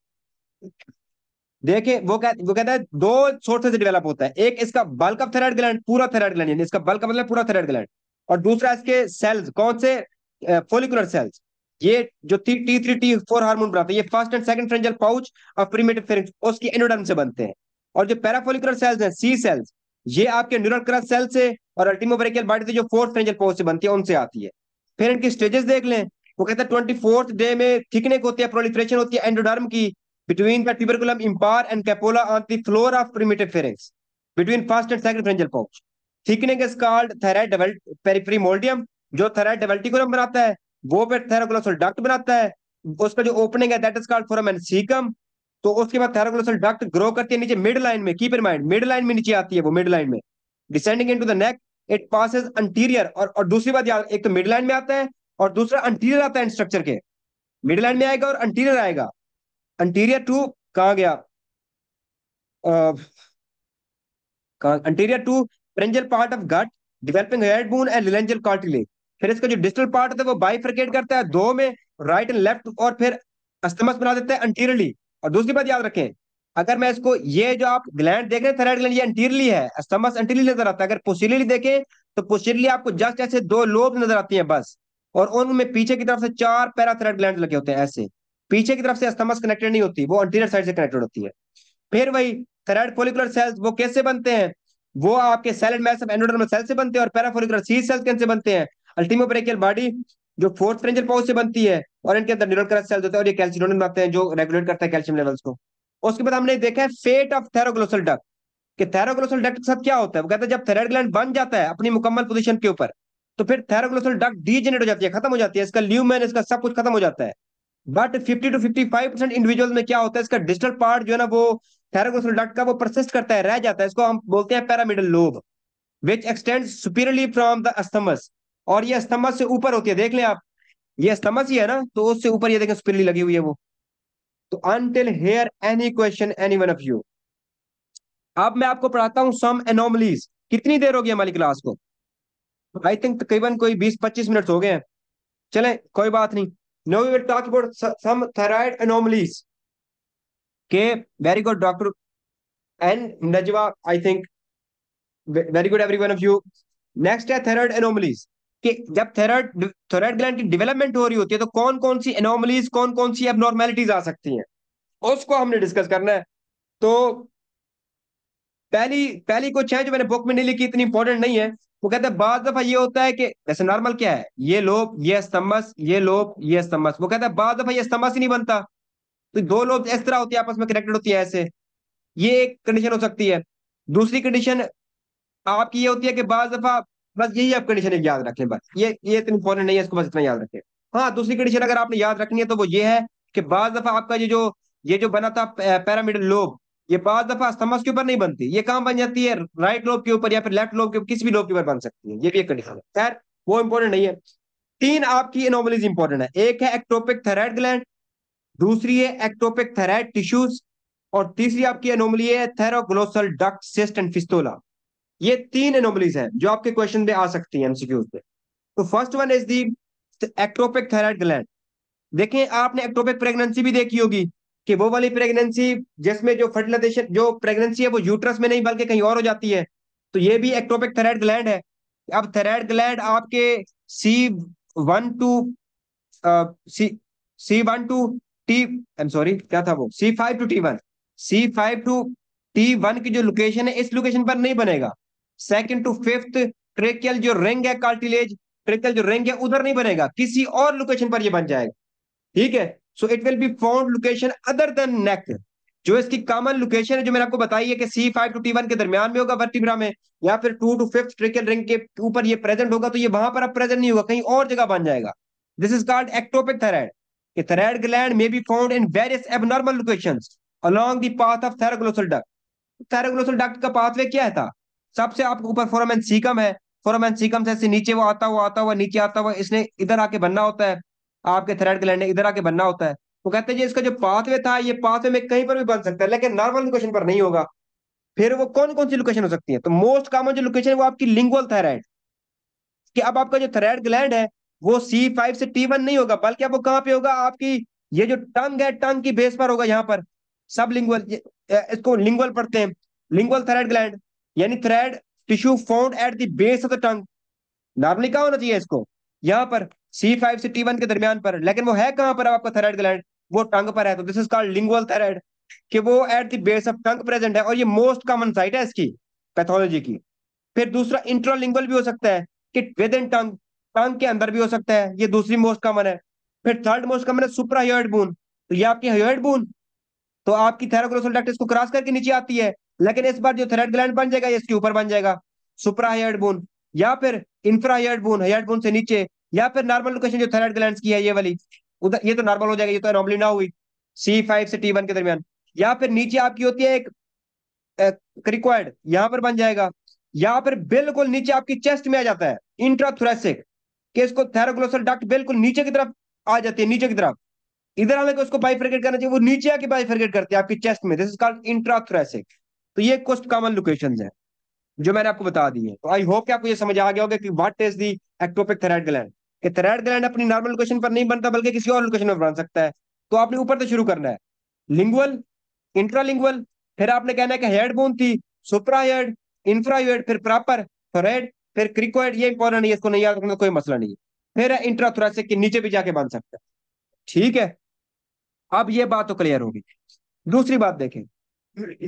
देखिए, वो कहता है दो सोर्सेज से डेवलप होता है, एक इसका बल्क ऑफ थायराइड ग्लैंड, पूरा थायराइड ग्लैंड, यानी इसका बल्क का मतलब पूरा थायराइड ग्लैंड, और दूसरा इसके सेल्स, कौन से, फोलिकुलर सेल्स, ये जो T3 T4 हार्मोन बनाते हैं, ये first and second pharyngeal pouch और प्रीमेटिव फेरिंक्स उसकी एंडोडर्म से बनते हैं। और जो पैराफोलिकुलर सेल्स हैं, सी सेल्स, ये आपके न्यूरल क्रस्ट सेल से और अल्टीमोब्रेकियल बॉडी से जो फोर्थ फ्रेंजल पाउच से बनती है उनसे आती है। फिर इनकी स्टेजेस देख लें, वो कहते हैं 24th डे में थिकनिंग होती है, प्रोलिफरेशन होती है एंडोडर्म की, between the tuberculum impar and capola on the floor of primitive pharynx between first and second pharyngeal pouch. Thickening is called thyroid periphrymoldium, जो thyroid diverticulum बनाता है, वो फिर thyroglosal duct बनाता है, उसका जो ओपनिंग है that is called foramen cecum। तो उसके बाद thyroglosal duct ग्रो करती है नीचे मिड लाइन में, keep in mind mid line में नीचे आती है, वो मिड लाइन में descending into the neck, it passes anterior, और दूसरी बात याद, एक तो मिड लाइन में आता है और दूसरा अंटीरियर आता है स्ट्रक्चर के, मिड लाइन में आएगा और अंटीरियर आएगा। अंटीरियर टू कहाँ गया, anterior to pharyngeal part of gut developing hyoid bone and laryngeal cartilage. फिर इसका जो डिस्टल पार्ट होता है वो बाइफरकेट करता है दो में, राइट एंड लेफ्ट, और फिर अस्थमस बना देता है अंटीरियरली। और दूसरी बात याद रखें, अगर मैं इसको, ये जो आप ग्लैंड देख रहे हैं थायराइड ग्लैंड, ये अंटीरियरली है, अस्थमस अंटीरियरली नजर आता है। अगर पोस्टीरियरली देखें तो पोस्टीरियरली आपको जस्ट ऐसे दो लोब नजर आती हैं बस, और उनमें पीछे की तरफ से चार पैराथायराइड ग्लैंड लगे होते हैं ऐसे, पीछे की तरफ से अस्थमस कनेक्टेड नहीं होती, वो अंटीरियर साइड से कनेक्टेड होती है। फिर वही थायराइड फोलिकुलर सेल्स वो कैसे बनते हैं, वो आपके cell and mass of endodermal cell से बनते हैं, और पैराफोलिकुलर सी सेल्स कैसे बनते हैं, अल्टीमोब्रेकियल बॉडी जो फोर्थ फ्रेंजल पाउच से बनती है, और इनके अंदर न्यूरल क्रस्ट सेल्स होते हैं, और ये कैल्सिटोनिन बनाते हैं जो रेगुलेट करता है कैल्शियम लेवल्स को। उसके बाद हमने देखा है फेट ऑफ थैरोग्लोसल डक्ट, कि थैरोग्लोसल डक्ट के साथ क्या होता है, वो कहता है जब थायराइड ग्लैंड बन जाता है अपनी मुकम्मल पोजीशन के ऊपर, तो फिर थैरोग्लोसल डक्ट डीजेनरेट हो जाती है, खत्म हो जाती है, इसका ल्यूमेन, इसका सब कुछ खत्म हो जाता है। बट 50 to 55% इंडिविजुअल में क्या होता है, इसका डिस्टल पार्ट जो है ना वो थैरोग्लोसल डक्ट का वो परसिस्ट करता है, रह जाता है, इसको हम बोलते हैं pyramidal lobe, which extend superiorly from the isthmus. और ये अस्थमस से ऊपर होती है, देख लें आप, ये अस्थमस ही है ना, तो उससे ऊपर ये देखें सुपीरियरली लगी हुई है वो। तो until here any question any one of you. अब मैं आपको पढ़ाता हूं सम एनोमलीज। कितनी देर होगी हमारी क्लास को? आई थिंक तकरीबन कोई 20-25 मिनट हो गए हैं। चलें कोई बात नहीं। No we will talk about some thyroid anomalies के। Very good doctor N Najwa, I think, very good every one of you. Next है थायराइड एनोमलीज, कि जब थायराइड थायराइड ग्लैंड की डेवलपमेंट हो रही होती है तो कौन कौन सी एनोमलीज, कौन कौन सी एबनॉर्मेलिटीज आ सकती हैं, उसको हमने डिस्कस करना है। तो पहली पहली कुछ है जो मैंने बुक में नहीं लिखी, इतनी इंपॉर्टेंट नहीं है। वो कहते हैं बाज दफा ये होता है कि जैसे नॉर्मल क्या है, ये लोब ये स्तंभस, ये लोब ये स्तंभस, वो कहता है बाज दफा ये स्तंभस ही नहीं बनता, तो दो लोब इस तरह होती है, आपस में कनेक्टेड होती है ऐसे। ये एक कंडीशन हो सकती है। दूसरी कंडीशन आपकी ये होती है कि बाज दफा, बस यही आप कंडीशन एक याद रखें, बस ये इतनी इंपॉर्टेंट नहीं है, इसको बस इतना याद रखें। हाँ, दूसरी कंडीशन अगर आपने याद रखनी है तो वो ये है कि बाज दफा आपका ये जो बना था पैरामिडल लोब, ये बाज दफा स्तमस के ऊपर नहीं बनती, ये कहाँ बन जाती है, राइट लोब के ऊपर या फिर लेफ्ट लोब के ऊपर, किसी भी लोब के ऊपर बन सकती है। ये भी एक कंडीशन है, खैर वो इंपॉर्टेंट नहीं है। तीन आपकी एनोमलीज इंपॉर्टेंट है, एक है एक्टोपिक थायराइड ग्लैंड, दूसरी है एक्टोपिक थायराइड टिश्यूज, और तीसरी आपकी एनोमली है थेरोग्लोसल डक्ट सिस्ट एंड फिस्टोला। ये तीन एनोमलीज हैं जो आपके क्वेश्चन में आ सकती हैं एमसीक्यूज पे। तो first one is the ectopic thyroid gland. देखें, आपने एक्टोपिक प्रेगनेंसी भी देखी होगी, कि वो वाली प्रेगनेंसी जिसमें जो फर्टिलाइजेशन, जो प्रेगनेंसी है वो यूट्रस में नहीं बल्कि कहीं और हो जाती है, तो ये भी एक्टोपिक थायराइड ग्लैंड है। अब थायराइड ग्लैंड आपके C1 to C C1 to T, I am sorry क्या था वो, C5 to T1, C5 to T1 की जो लोकेशन है इस लोकेशन पर नहीं बनेगा। सेकंड टू फिफ्थ ट्रेकियल जो रिंग है, कार्टिलेज ट्रेकियल जो रिंग है उधर नहीं बनेगा, किसी और लोकेशन पर ये बन जाएगा। ठीक है, so it will be found location other than neck. जो इसकी कॉमन लोकेशन है जो मैंने आपको बताई है कि C5 टू T1 के दरमियान में होगा वर्टिब्रा में, या फिर 2 टू 5 ट्रेकियल रिंग के ऊपर ये प्रेजेंट होगा, तो ये वहां पर अब प्रेजेंट नहीं होगा, कहीं और जगह बन जाएगा। This is called ectopic thyroid. कि थायराइड ग्लैंड में be found in various abnormal locations along the path of thyroglossal duct. Thyroglossal duct का पाथवे क्या है था? सबसे आपके ऊपर फोरामेन सीकम है, फोरामेन सीकम से ऐसे नीचे वो आता हुआ नीचे आता हुआ इसने इधर आके बनना होता है, आपके थायराइड ग्लैंड ने इधर आके बनना होता है। वो कहते हैं जी इसका जो पाथवे था, ये पाथवे में कहीं पर भी बन सकता है लेकिन नॉर्मल लोकेशन पर नहीं होगा। फिर वो कौन कौन सी लोकेशन हो सकती है? तो मोस्ट कॉमन जो लोकेशन है वो आपकी लिंगुअल थायराइड, कि अब आपका जो थायराइड ग्लैंड है वो C5 से T1 नहीं होगा, बल्कि अब वो कहाँ पे होगा, आपकी ये जो टंग है, टंग की बेस पर होगा, यहाँ पर सब लिंगुअल, इसको लिंगुअल पढ़ते हैं, लिंगुअल थायराइड ग्लैंड, यानी thyroid tissue found at the base of the tongue. Normally कहाँ होना चाहिए इसको, यहाँ पर C5 से T1 के दरमियान पर, लेकिन वो है कहाँ पर अब आपका थायराइड ग्लैंड, वो टंग पर है, तो this is called lingual thyroid, कि वो eight the base of tongue present है, और ये मोस्ट कॉमन साइट है इसकी पैथोलॉजी की। फिर दूसरा इंट्रालिंगुअल भी हो सकता है, कि विद इन टंग, टंग के अंदर भी हो सकता है, ये दूसरी मोस्ट कॉमन है। फिर थर्ड मोस्ट कॉमन है सुप्रा हियोइड बोन, तो ये आपकी हियोइड बोन, तो आपकी थैरोग्लोसल डक्ट इसको क्रॉस करके नीचे आती है, लेकिन इस बार जो थायराइड ग्लैंड बन जाएगा ये इसके ऊपर बन जाएगा, सुप्रा हियोइड बोन, या फिर इंफ्रा हियोइड बोन से नीचे, या फिर नॉर्मल लोकेशन जो थायराइड ग्लैंड की है ये वाली, उधर ये तो नॉर्मल हो जाएगा, ये तो एनोमली ना हुई, C5 से T1 के दरमियान। या फिर नीचे आपकी होती है एक क्रिक्वाइड, यहां पर बन जाएगा, या फिर बिल्कुल नीचे आपकी चेस्ट में आ जाता है इंट्राथोरेसिक, कि इसको थैरोग्लोसल डक्ट बिल्कुल नीचे की तरफ आ जाती है, नीचे की तरफ, इधर आने को उसको बाइफरकेट करना चाहिए, वो नीचे आके बाइफरकेट करती है आपकी चेस्ट में, दिस इज कॉल्ड इंट्राथोरेसिक। तो ये कुछ कॉमन लोकेशंस हैं जो मैंने आपको बता दी है। तो आई होप कि आपको ये समझ आ गया होगा कि what is the ectopic thyroid gland, कि थायराइड ग्लैंड अपनी नॉर्मल लोकेशन पर नहीं बनता बल्कि किसी और लोकेशन में बन सकता है। तो आपने ऊपर से शुरू करना है, लिंगुअल, इंट्रालिंगुअल, फिर आपने कहना है कि हेड बोन थी, सुप्राहेड, इंफ्राहेड, फिर प्रॉपर थोरेड, फिर क्रिकोइड, ये इंपॉर्टेंट नहीं है, इसको नहीं याद रखना, कोई मसला नहीं है। फिर है इंट्राथोरेसिक के नीचे भी जाके बन सकता है। ठीक है, अब ये बात तो क्लियर होगी। दूसरी बात देखें,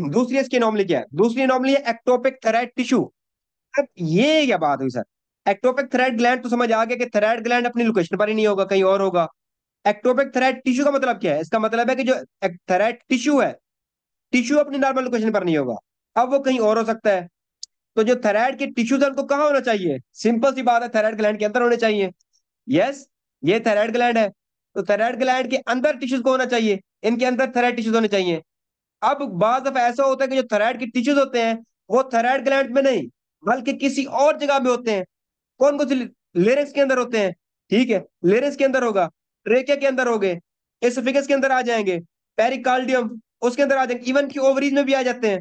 दूसरी इसकी नॉर्मली क्या है? दूसरी नॉर्मली है एक्टोपिक थायराइड टिश्यू। अब ये क्या बात हुई सर, एक्टोपिक थायराइड ग्लैंड तो समझ आ गया कि थायराइड ग्लैंड अपनी लोकेशन पर ही नहीं होगा, कहीं और होगा। एक्टोपिक थायराइड टिश्यू का मतलब क्या है? इसका मतलब है कि जो थायराइड टिश्यू है, टिश्यू अपनी नॉर्मल लोकेशन पर नहीं होगा, अब वो कहीं और हो सकता है। तो जो थायराइड के टिश्यूज है उनको कहाँ होना चाहिए? सिंपल सी बात है, थायराइड ग्लैंड के अंदर होने चाहिए। यस, ये थायराइड ग्लैंड है, तो थायराइड ग्लैंड के अंदर टिश्यूज को होना चाहिए, इनके अंदर थायराइड टिश्यूज होने चाहिए। अब बात दफा ऐसा होता है कि जो थायराइड के टिश्यूज होते हैं वो थायराइड ग्लैंड में नहीं बल्कि किसी और जगह में होते हैं। कौन कौन सी? लेरिंक्स के अंदर होते हैं, ठीक है, लेरिंक्स के अंदर होगा, ट्रेकिया के अंदर हो गए, एसोफेगस के अंदर आ जाएंगे, पेरिकार्डियम उसके अंदर आ जाएंगे, इवन की ओवरीज में भी आ जाते हैं।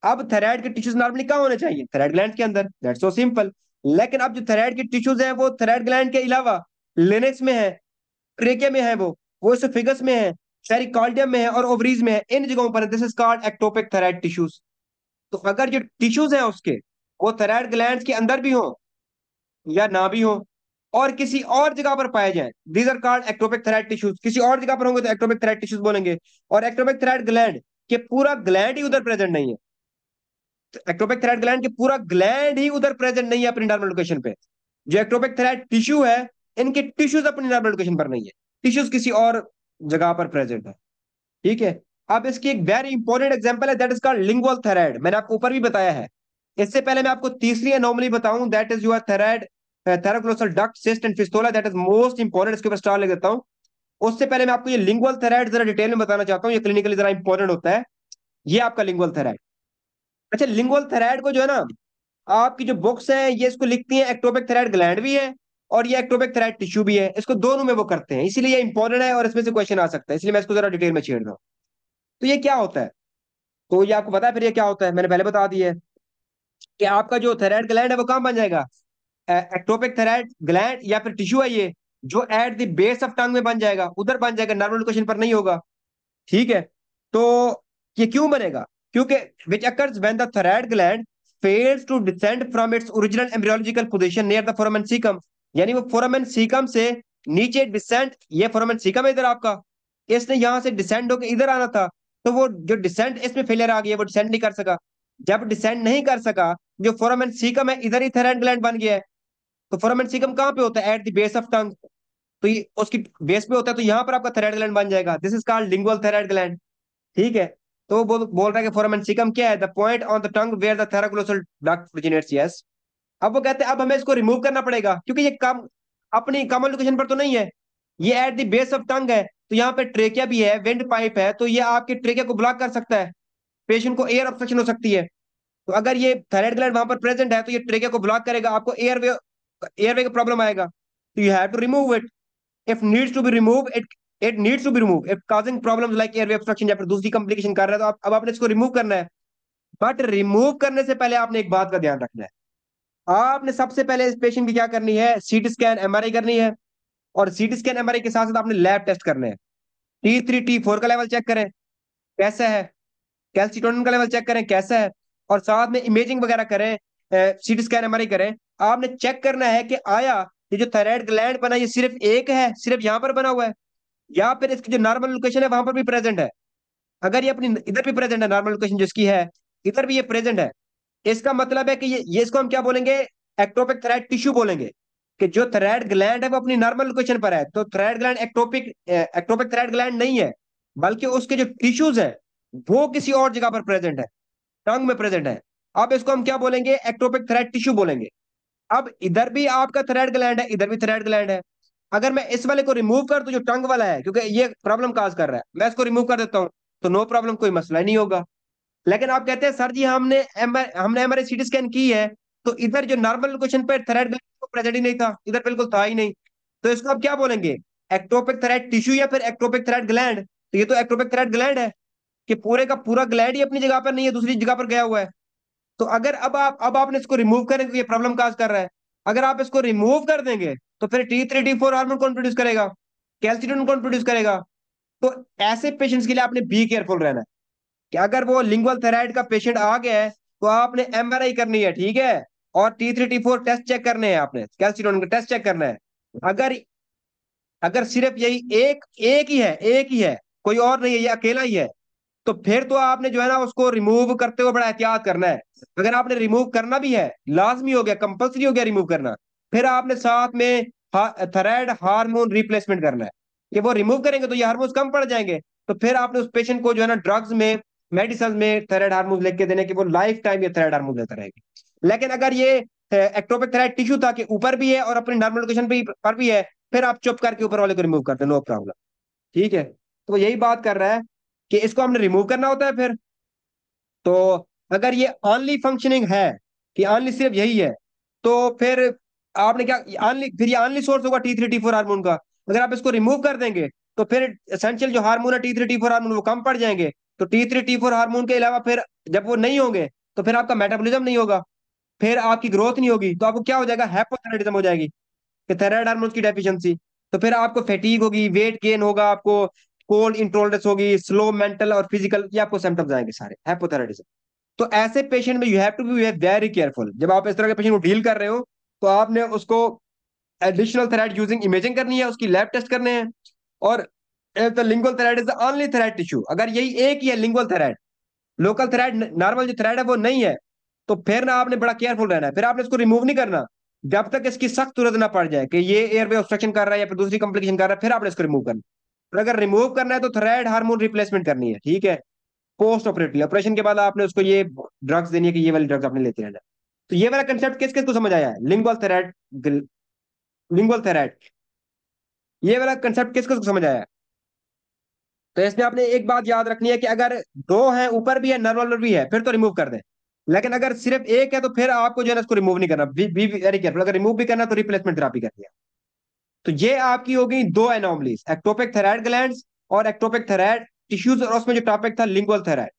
अब थायराइड के टिश्यूज नॉर्मली कहाँ होने चाहिए? थायराइड ग्लैंड के अंदर, दैट्स सो सिंपल। लेकिन अब जो थायराइड के टिश्यूज हैं वो थायराइड ग्लैंड के अलावा लेरिंक्स में है, ट्रेकिया में है, वो एसोफेगस में है, पेरिकार्डियम में है और ओवरीज में है, इन जगहों पर। This is called ectopic thyroid tissues. तो अगर जो टिश्यूज हैं उसके वो थायराइड ग्लैंड के अंदर भी हो या ना भी हो और किसी और जगह पर पाए जाए, these are called ectopic thyroid tissues. किसी और जगह पर होंगे तो एक्टोपिक थैलाइड टिश्यूज बोलेंगे। और एक्टोपिक थैलाइड ग्लैंड के पूरा ग्लैंड ही उधर प्रेजेंट नहीं है, तो एक्टोपिक थैलाइड ग्लैंड के पूरा ग्लैंड ही उधर प्रेजेंट नहीं है अपनी नॉर्मल लोकेशन पे। जो एक्टोपिक थैलाइड टिश्यू है इनके टिश्यूज अपनी नॉर्मल लोकेशन पर नहीं है, टिश्यूज किसी और जगह पर प्रेजेंट है, ठीक है। अब इसकी एक वेरी इंपॉर्टेंट एग्जांपल है, that is called lingual thyroid. मैंने आपको ऊपर भी बताया है। इससे पहले मैं आपको तीसरी एनोमली बताऊं, that is your thyroid thyroglossal duct cyst and fistula, that is most important. इसके ऊपर स्टार ले देता हूं। उससे पहले मैं आपको ये लिंगुअल थैराइड जरा डिटेल में बताना चाहता हूं, ये क्लिनिकली जरा इंपॉर्टेंट होता है। ये आपका लिंगुअल थैराइड। अच्छा, लिंगुअल थैराइड को जो है ना, आपकी जो बुक्स हैं ये इसको लिखती हैं एक्टोपिक थैराइड ग्लैंड भी है और ये एक्टोपिक थैराइड टिश्यू भी है, इसको दोनों में वो करते हैं, इसीलिए ये इंपॉर्टेंट है और इसमें से क्वेश्चन आ सकता है, इसलिए मैं इसको जरा डिटेल में छेड़ रहा हूं। तो ये क्या होता है? तो ये आपको पता है फिर ये क्या होता है? मैंने पहले बता दिया है कि आपका जो थायराइड ग्लैंड है वो कहाँ बन जाएगा? एक्टोपिक थायराइड ग्लैंड या फिर टिश्यू है ये, जो eight the base of tongue में बन जाएगा, उधर बन जाएगा, नॉर्मल लोकेशन पर नहीं होगा, ठीक है। तो ये क्यों बनेगा? क्योंकि which occurs when the thyroid gland fails to descend from its original embryological position near the foramen caecum, यानी वो फोरामेन सीकम से नीचे डिसेंट, ये फोरामेन सीकम है इधर आपका, इसने यहां से डिसेंड होकर इधर आना था, तो वो जो डिसेंट इसमें फेलियर आ गई है, वो डिसेंड नहीं कर सका। जब डिसेंड नहीं कर सका, जो फोरामेन सीकम है इधर ही थायराइड ग्लैंड बन गया है। तो फोरामेन सीकम कहाँ पे होता है? Eight the base of tongue. तो ये उसकी बेस पे होता है, तो यहाँ पर आपका थायराइड ग्लैंड बन जाएगा, this is called lingual thyroid gland, ठीक है। तो वो बोल रहा है कि फोरामेन सीकम क्या है? The point on the tongue where the thyroglossal duct originates, yes. अब वो कहते हैं अब हमें इसको रिमूव करना पड़ेगा, क्योंकि ये कम अपनी कॉमन लोकेशन पर तो नहीं है, ये eight the base of tongue है। तो यहाँ पे ट्रेकिया भी है, विंड पाइप है, तो ये आपके ट्रेकिया को ब्लॉक कर सकता है, पेशेंट को एयर ऑब्स्ट्रक्शन हो सकती है। तो अगर ये थायराइड ग्लैंड वहां पर प्रेजेंट है तो ये ट्रेकिया को ब्लॉक करेगा, आपको एयरवे का प्रॉब्लम आएगा, तो you have to remove it. If needs to be remove it, it needs to be remove if causing problems like airway obstruction या फिर दूसरी कॉम्प्लिकेशन कर रहा है, तो अब आपने इसको रिमूव करना है। बट रिमूव करने से पहले आपने एक बात का ध्यान रखना है, आपने सबसे पहले इस पेशेंट की क्या करनी है? सीटी स्कैन एमआरआई करनी है, और सीटी स्कैन एमआरआई के साथ साथ आपने लैब टेस्ट करने हैं। T3 T4 का लेवल चेक करें कैसा है, कैल्सिटोनिन का लेवल चेक करें कैसा है, और साथ में इमेजिंग वगैरह करें, सीटी स्कैन एमआरआई करें। आपने चेक करना है कि आया ये जो थायराइड ग्लैंड बना ये सिर्फ एक है, सिर्फ यहां पर बना हुआ है, या फिर इसकी जो नॉर्मल लोकेशन है वहां पर भी प्रेजेंट है। अगर ये अपनी इधर भी प्रेजेंट है, नॉर्मल लोकेशन जिसकी है इधर भी ये प्रेजेंट है, इसका मतलब है कि ये इसको हम क्या बोलेंगे? एक्टोपिक थैराइड टिश्यू बोलेंगे। कि जो थैराइड ग्लैंड है वो अपनी नॉर्मल लोकेशन पर है, तो थैराइड ग्लैंड एक्टोपिक एक्टोपिक थैराइड ग्लैंड नहीं है, बल्कि उसके जो टिश्यूज है वो किसी और जगह पर प्रेजेंट है, टंग में प्रेजेंट है। अब इसको हम क्या बोलेंगे? एक्टोपिक थैराइड टिश्यू बोलेंगे। अब इधर भी आपका थैराइड ग्लैंड है, इधर भी थैराइड ग्लैंड है। अगर मैं इस वाले को रिमूव कर दूं जो टंग वाला है, क्योंकि ये प्रॉब्लम काज कर रहा है, मैं इसको रिमूव कर देता हूं, तो नो प्रॉब्लम, कोई मसला ही नहीं होगा। लेकिन आप कहते हैं सर जी हमने एमआरआई सीटी स्कैन की है, तो इधर जो नॉर्मल लोकेशन पर थैराइड ग्लैंड प्रेजेंट ही नहीं था, इधर बिल्कुल था ही नहीं, तो इसको आप क्या बोलेंगे? एक्टोपिक थैराइड टिश्यू या फिर एक्टोपिक थैराइड ग्लैंड? तो ये तो एक्टोपिक थैराइड ग्लैंड है, कि पूरे का पूरा ग्लैंड ही अपनी जगह पर नहीं है, दूसरी जगह पर गया हुआ है। तो अगर अब आपने इसको रिमूव करेंगे तो ये प्रॉब्लम काज कर रहा है। अगर आप इसको रिमूव कर देंगे तो फिर T3 T4 हार्मोन कौन प्रोड्यूस करेगा? कैल्सिटोनिन कौन प्रोड्यूस करेगा? तो ऐसे पेशेंट्स के लिए आपने बी केयरफुल रहना है, कि अगर वो लिंगुअल थेराइड का पेशेंट आ गया है तो आपने एमआरआई करनी है, ठीक है, और T3 T4 टेस्ट चेक करने हैं, आपने कैल्सिटोनिन का टेस्ट चेक करना है। अगर अगर सिर्फ यही एक एक ही है, कोई और नहीं है, ये अकेला ही है, तो फिर तो आपने जो है ना उसको रिमूव करते हुए बड़ा एहतियात करना है। अगर आपने रिमूव करना भी है, लाजमी हो गया, कंपलसरी हो गया रिमूव करना, फिर आपने साथ में थायराइड हार्मोन रिप्लेसमेंट करना है, कि वो रिमूव करेंगे तो ये हार्मोन्स कम पड़ जाएंगे, तो फिर आपने उस पेशेंट को जो है ना ड्रग्स में, मेडिसिन में थायराइड हार्मोन लिख के देने, कि वो लाइफ टाइम ये थायराइड हार्मोन लेता रहेगा। लेकिन अगर ये एक्टोपिक थायराइड टिश्यू था कि ऊपर भी है और अपनी नॉर्मल लोकेशन पर भी है, फिर आप चुप करके ऊपर वाले को रिमूव करते, नो प्रॉब्लम, ठीक है। तो यही बात कर रहा है कि इसको हमने रिमूव करना होता है फिर। तो अगर ये ऑनली फंक्शनिंग है कि ऑनली सिर्फ यही है, तो फिर आपने क्या, ऑनली फिर ये ऑनली सोर्स होगा T3 T4 हार्मोन का। अगर आप इसको रिमूव कर देंगे तो फिर एसेंशियल जो हार्मोन है T3 T4 हार्मोन वो कम पड़ जाएंगे। तो T3 T4 हार्मोन के अलावा फिर जब वो नहीं होंगे तो फिर आपका मेटाबॉलिज्म नहीं होगा, फिर आपकी ग्रोथ नहीं होगी, तो आपको क्या हो जाएगा, हाइपोथायराइडिज्म हो जाएगी, कि थायराइड हार्मोन की डेफिशिएंसी। तो फिर आपको फैटीग होगी, वेट गेन होगा, आपको कोल्ड इंटॉलरेंस होगी, स्लो मेंटल और फिजिकल, ये आपको सिम्टम्स आएंगे सारे हाइपोथायराइडिज्म। तो ऐसे पेशेंट में you have to be very careful. जब आप इस तरह के पेशेंट को डील कर रहे हो तो आपने उसको एडिशनल थेराइड यूजिंग इमेजिंग करनी है, उसकी लैब टेस्ट करने हैं। और the lingual thyroid is the only thyroid tissue, अगर यही एक ही है lingual thyroid, local thyroid normal जो थेराइड है वो नहीं है, तो फिर ना आपने बड़ा केयरफुल रहना है, फिर आपने इसको रिमूव नहीं करना जब तक इसकी सख्त जरूरत ना पड़ जाए कि ये एयरवे ऑब्स्ट्रक्शन कर रहा है या फिर दूसरी कॉम्प्लिकेशन कर रहा है, फिर आपने इसको रिमूव करना। और अगर रिमूव करना है तो थायराइड हार्मोन रिप्लेसमेंट करनी है, ठीक है। पोस्ट ऑपरेटिवली, ऑपरेशन के बाद आपने उसको ये ड्रग्स देनी है कि ये वाली ड्रग्स आपने लेते रहना है। तो ये वाला कंसेप्ट किस किस को समझ आया है, लिंगुअल थेराइड, लिंगुअल थेराइड, ये वाला कंसेप्ट किस किस को समझ आया है। तो इसमें आपने एक बात याद रखनी है कि अगर दो है, ऊपर भी है नर्वल भी है, फिर तो रिमूव कर दें। लेकिन अगर सिर्फ एक है तो फिर आपको जो है ना इसको रिमूव नहीं करना, बी वेरी केयरफुल। अगर रिमूव भी करना है तो रिप्लेसमेंट थेरापी करनी है। तो ये आपकी हो गई दो एनोमलीज, एक्टोपिक थेराइड ग्लैंड्स और एक्टोपिक थेराइड टिश्यूज, और उसमें जो टॉपिक था lingual thyroid.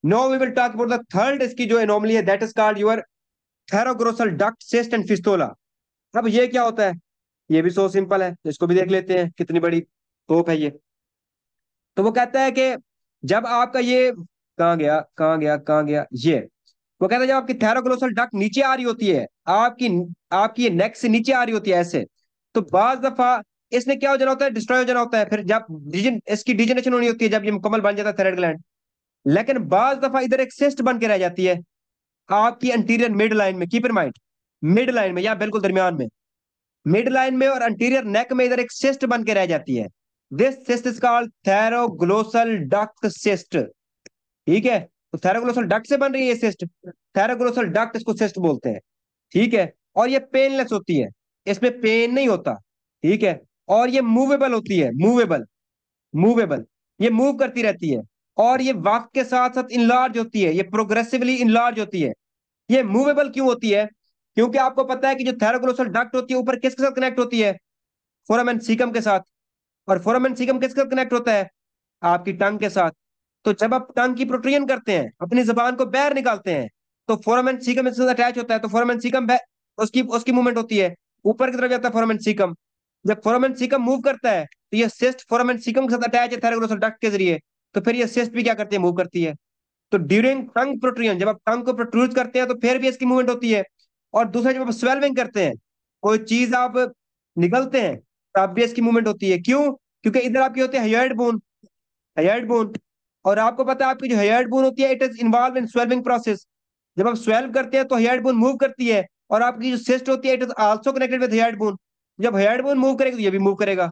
No we will talk about the third इसकी जो एनोमली है, that is called your thyroglossal duct cyst and fistula. अब ये क्या होता है, ये भी सो सिंपल है, इसको भी देख लेते हैं, कितनी बड़ी तोप है ये। तो वो कहता है कि जब आपका ये, कहाँ गया कहाँ गया कहाँ गया ये, वो कहता है जब आपकी थैरोग्लोसल डक्ट नीचे आ रही होती है, आपकी आपकी ये नेक से नीचे आ रही होती है ऐसे, तो बाज दफा इसने क्या हो जाना होता है, डिस्ट्रॉय हो जाना होता है, फिर जब इसकी डिजनरेशन होनी होती है, जब ये मुकम्मल बन जाता है थायराइड ग्लैंड। लेकिन बाज दफा इधर एक सिस्ट बन के रह जाती है आपकी अंटीरियर मिड लाइन में, keep in mind, mid line में या बिल्कुल दरमियान में, मिड लाइन में और अंटीरियर नेक में इधर एक सिस्ट बन के रह जाती है। This cyst is called thyroglossal duct cyst, ठीक है। तो थैरोग्लोसल डक्ट से बन रही है ये सिस्ट, थैरोग्लोसल डक्ट इसको सिस्ट बोलते हैं, ठीक है। और ये पेनलेस होती है, इसमें पेन नहीं होता, ठीक है। और ये मूवेबल होती है, मूवेबल, मूवेबल, ये मूव करती रहती है। और ये वक्त के साथ साथ इनलार्ज होती है, ये प्रोग्रेसिवली इनलार्ज होती है। ये मूवेबल क्यों होती है, क्योंकि आपको पता है कि जो थैरोग्लोसल डक्ट होती है ऊपर किसके साथ कनेक्ट होती है, फोरामेन सीकम के साथ। और फोरामेन सीकम किसके साथ कनेक्ट होता है, आपकी टंग के साथ। तो जब आप टंग की प्रोट्रियन करते हैं, अपनी जबान को बाहर निकालते हैं, तो फोरामेन सीकम इसके साथ अटैच होता है, तो फोरामेन सीकम उसकी उसकी मूवमेंट होती है, ऊपर की तरफ जाता है फोरामेन सीकम। जब फोरामेन सीकम मूव करता है तो ये सिस्ट फोरामेन सीकम के साथ अटैच है थैरोग्लोसल डक्ट के जरिए, तो फिर ये सिस्ट भी क्या करती है, मूव करती है। तो ड्यूरिंग टंग प्रोट्रियन, जब आप टंग को प्रोट्रूड करते हैं तो फिर भी इसकी मूवमेंट होती है। और दूसरा जब आप स्वेलविंग करते हैं, कोई चीज आप निगलते हैं, तब भी इसकी मूवमेंट होती है। क्यों, क्योंकि इधर आपकी होती है हयोइड बोन, हयोइड बोन। और आपको पता है आपकी जो हयोइड बोन होती है, it is involve in स्वेलविंग process. जब आप स्वेल्व करते हैं तो हयोइड बोन मूव करती है, और आपकी जो सिस्ट होती है it is also connected with hyoid bone. जब हयोइड बोन मूव करेगी तो ये भी मूव करेगा।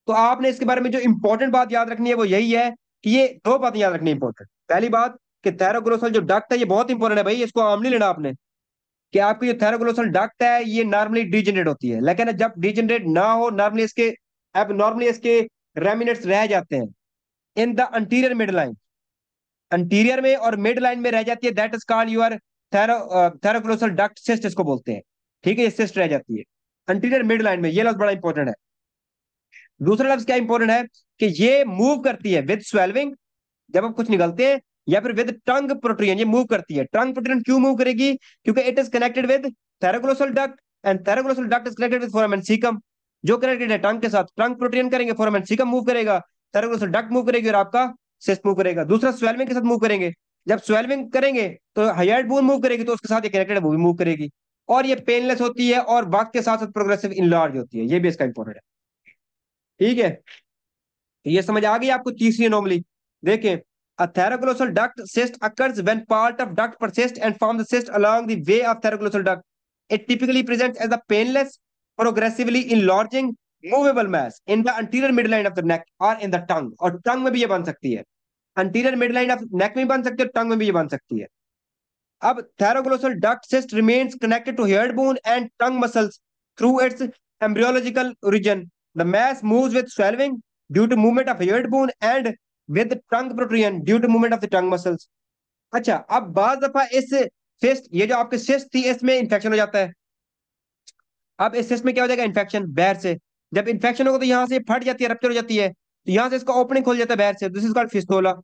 तो आपने इसके बारे में जो इंपॉर्टेंट बात याद रखनी है वो यही है कि ये दो बातें याद रखनी इंपॉर्टेंट। पहली बात कि थैरोग्लोसल जो डक्ट है ये बहुत इंपॉर्टेंट है भाई, इसको आम नहीं लेना आपने, कि आपकी जो थैरोग्लोसल डक्ट है ये नॉर्मली डिजेनरेट होती है, लेकिन जब डिजेनरेट ना हो, नॉर्मली इसके, अब नॉर्मली इसके रेमिनेट्स रह जाते हैं in the anterior mid line, anterior में और मिड लाइन में रह जाती है, that is called your thyroglossal duct cyst इसको बोलते हैं, ठीक है। ये सिस्ट रह जाती है अंटीरियर मिड लाइन में, ये लफ्ज बड़ा इंपॉर्टेंट है। दूसरा लफ्ज क्या इंपॉर्टेंट है, कि ये मूव करती है विद स्वेलविंग, जब आप कुछ निगलते हैं, या फिर विद टंग प्रोट्रियन, ये मूव करती है। टंग प्रोट्रियन क्यों मूव करेगी, क्योंकि it is connected with thyroglossal duct, and thyroglossal duct is connected with foramen caecum, जो कनेक्टेड है टंग के साथ। टंग प्रोट्रियन करेंगे, फोरामेन सीकम मूव करेगा, थैरोग्लोसल डक्ट मूव करेगी, और आपका सिस्ट मूव करेगा। दूसरा स्वेलविंग के साथ मूव करेंगे, जब स्वेलविंग करेंगे तो हाइड बोन मूव करेगी, तो उसके साथ ये कनेक्टेड है वो भी मूव करेगी। और ये पेनलेस होती है और वक्त के साथ साथ प्रोग्रेसिव इंलार्ज होती है, ये भी इसका इंपॉर्टेंट है, ठीक है। ये समझ आ गई आपको तीसरी अनोमली। देखें, a thyroglossal duct cyst occurs when part of duct persists and form the cyst along the way of thyroglossal duct. It typically presents as a painless, progressively enlarging, movable mass in the anterior midline of the neck or in the tongue. और टंग में भी ये बन सकती है, anterior midline of neck में भी बन सकती है, टंग में भी ये बन सकती है। अब thyroglossal duct cyst remains connected to haired bone and tongue muscles through its embryological origin. The mass moves with swallowing due to movement of haired bone and with tongue protrusion due to movement of the tongue muscles. अच्छा, अब बाज दफा इस सिस्ट, ये जो आपके सिस्ट थी इसमें इंफेक्शन हो जाता है। अब इस सिस्ट में क्या हो जाएगा, इन्फेक्शन बाहर से। जब इन्फेक्शन होगा तो यहाँ से फट जाती है, रप्चर हो जाती है, तो यहाँ से इसका ओपनिंग खोल जाता है बाहर से, दिस इज कॉल्ड फिस्टुला।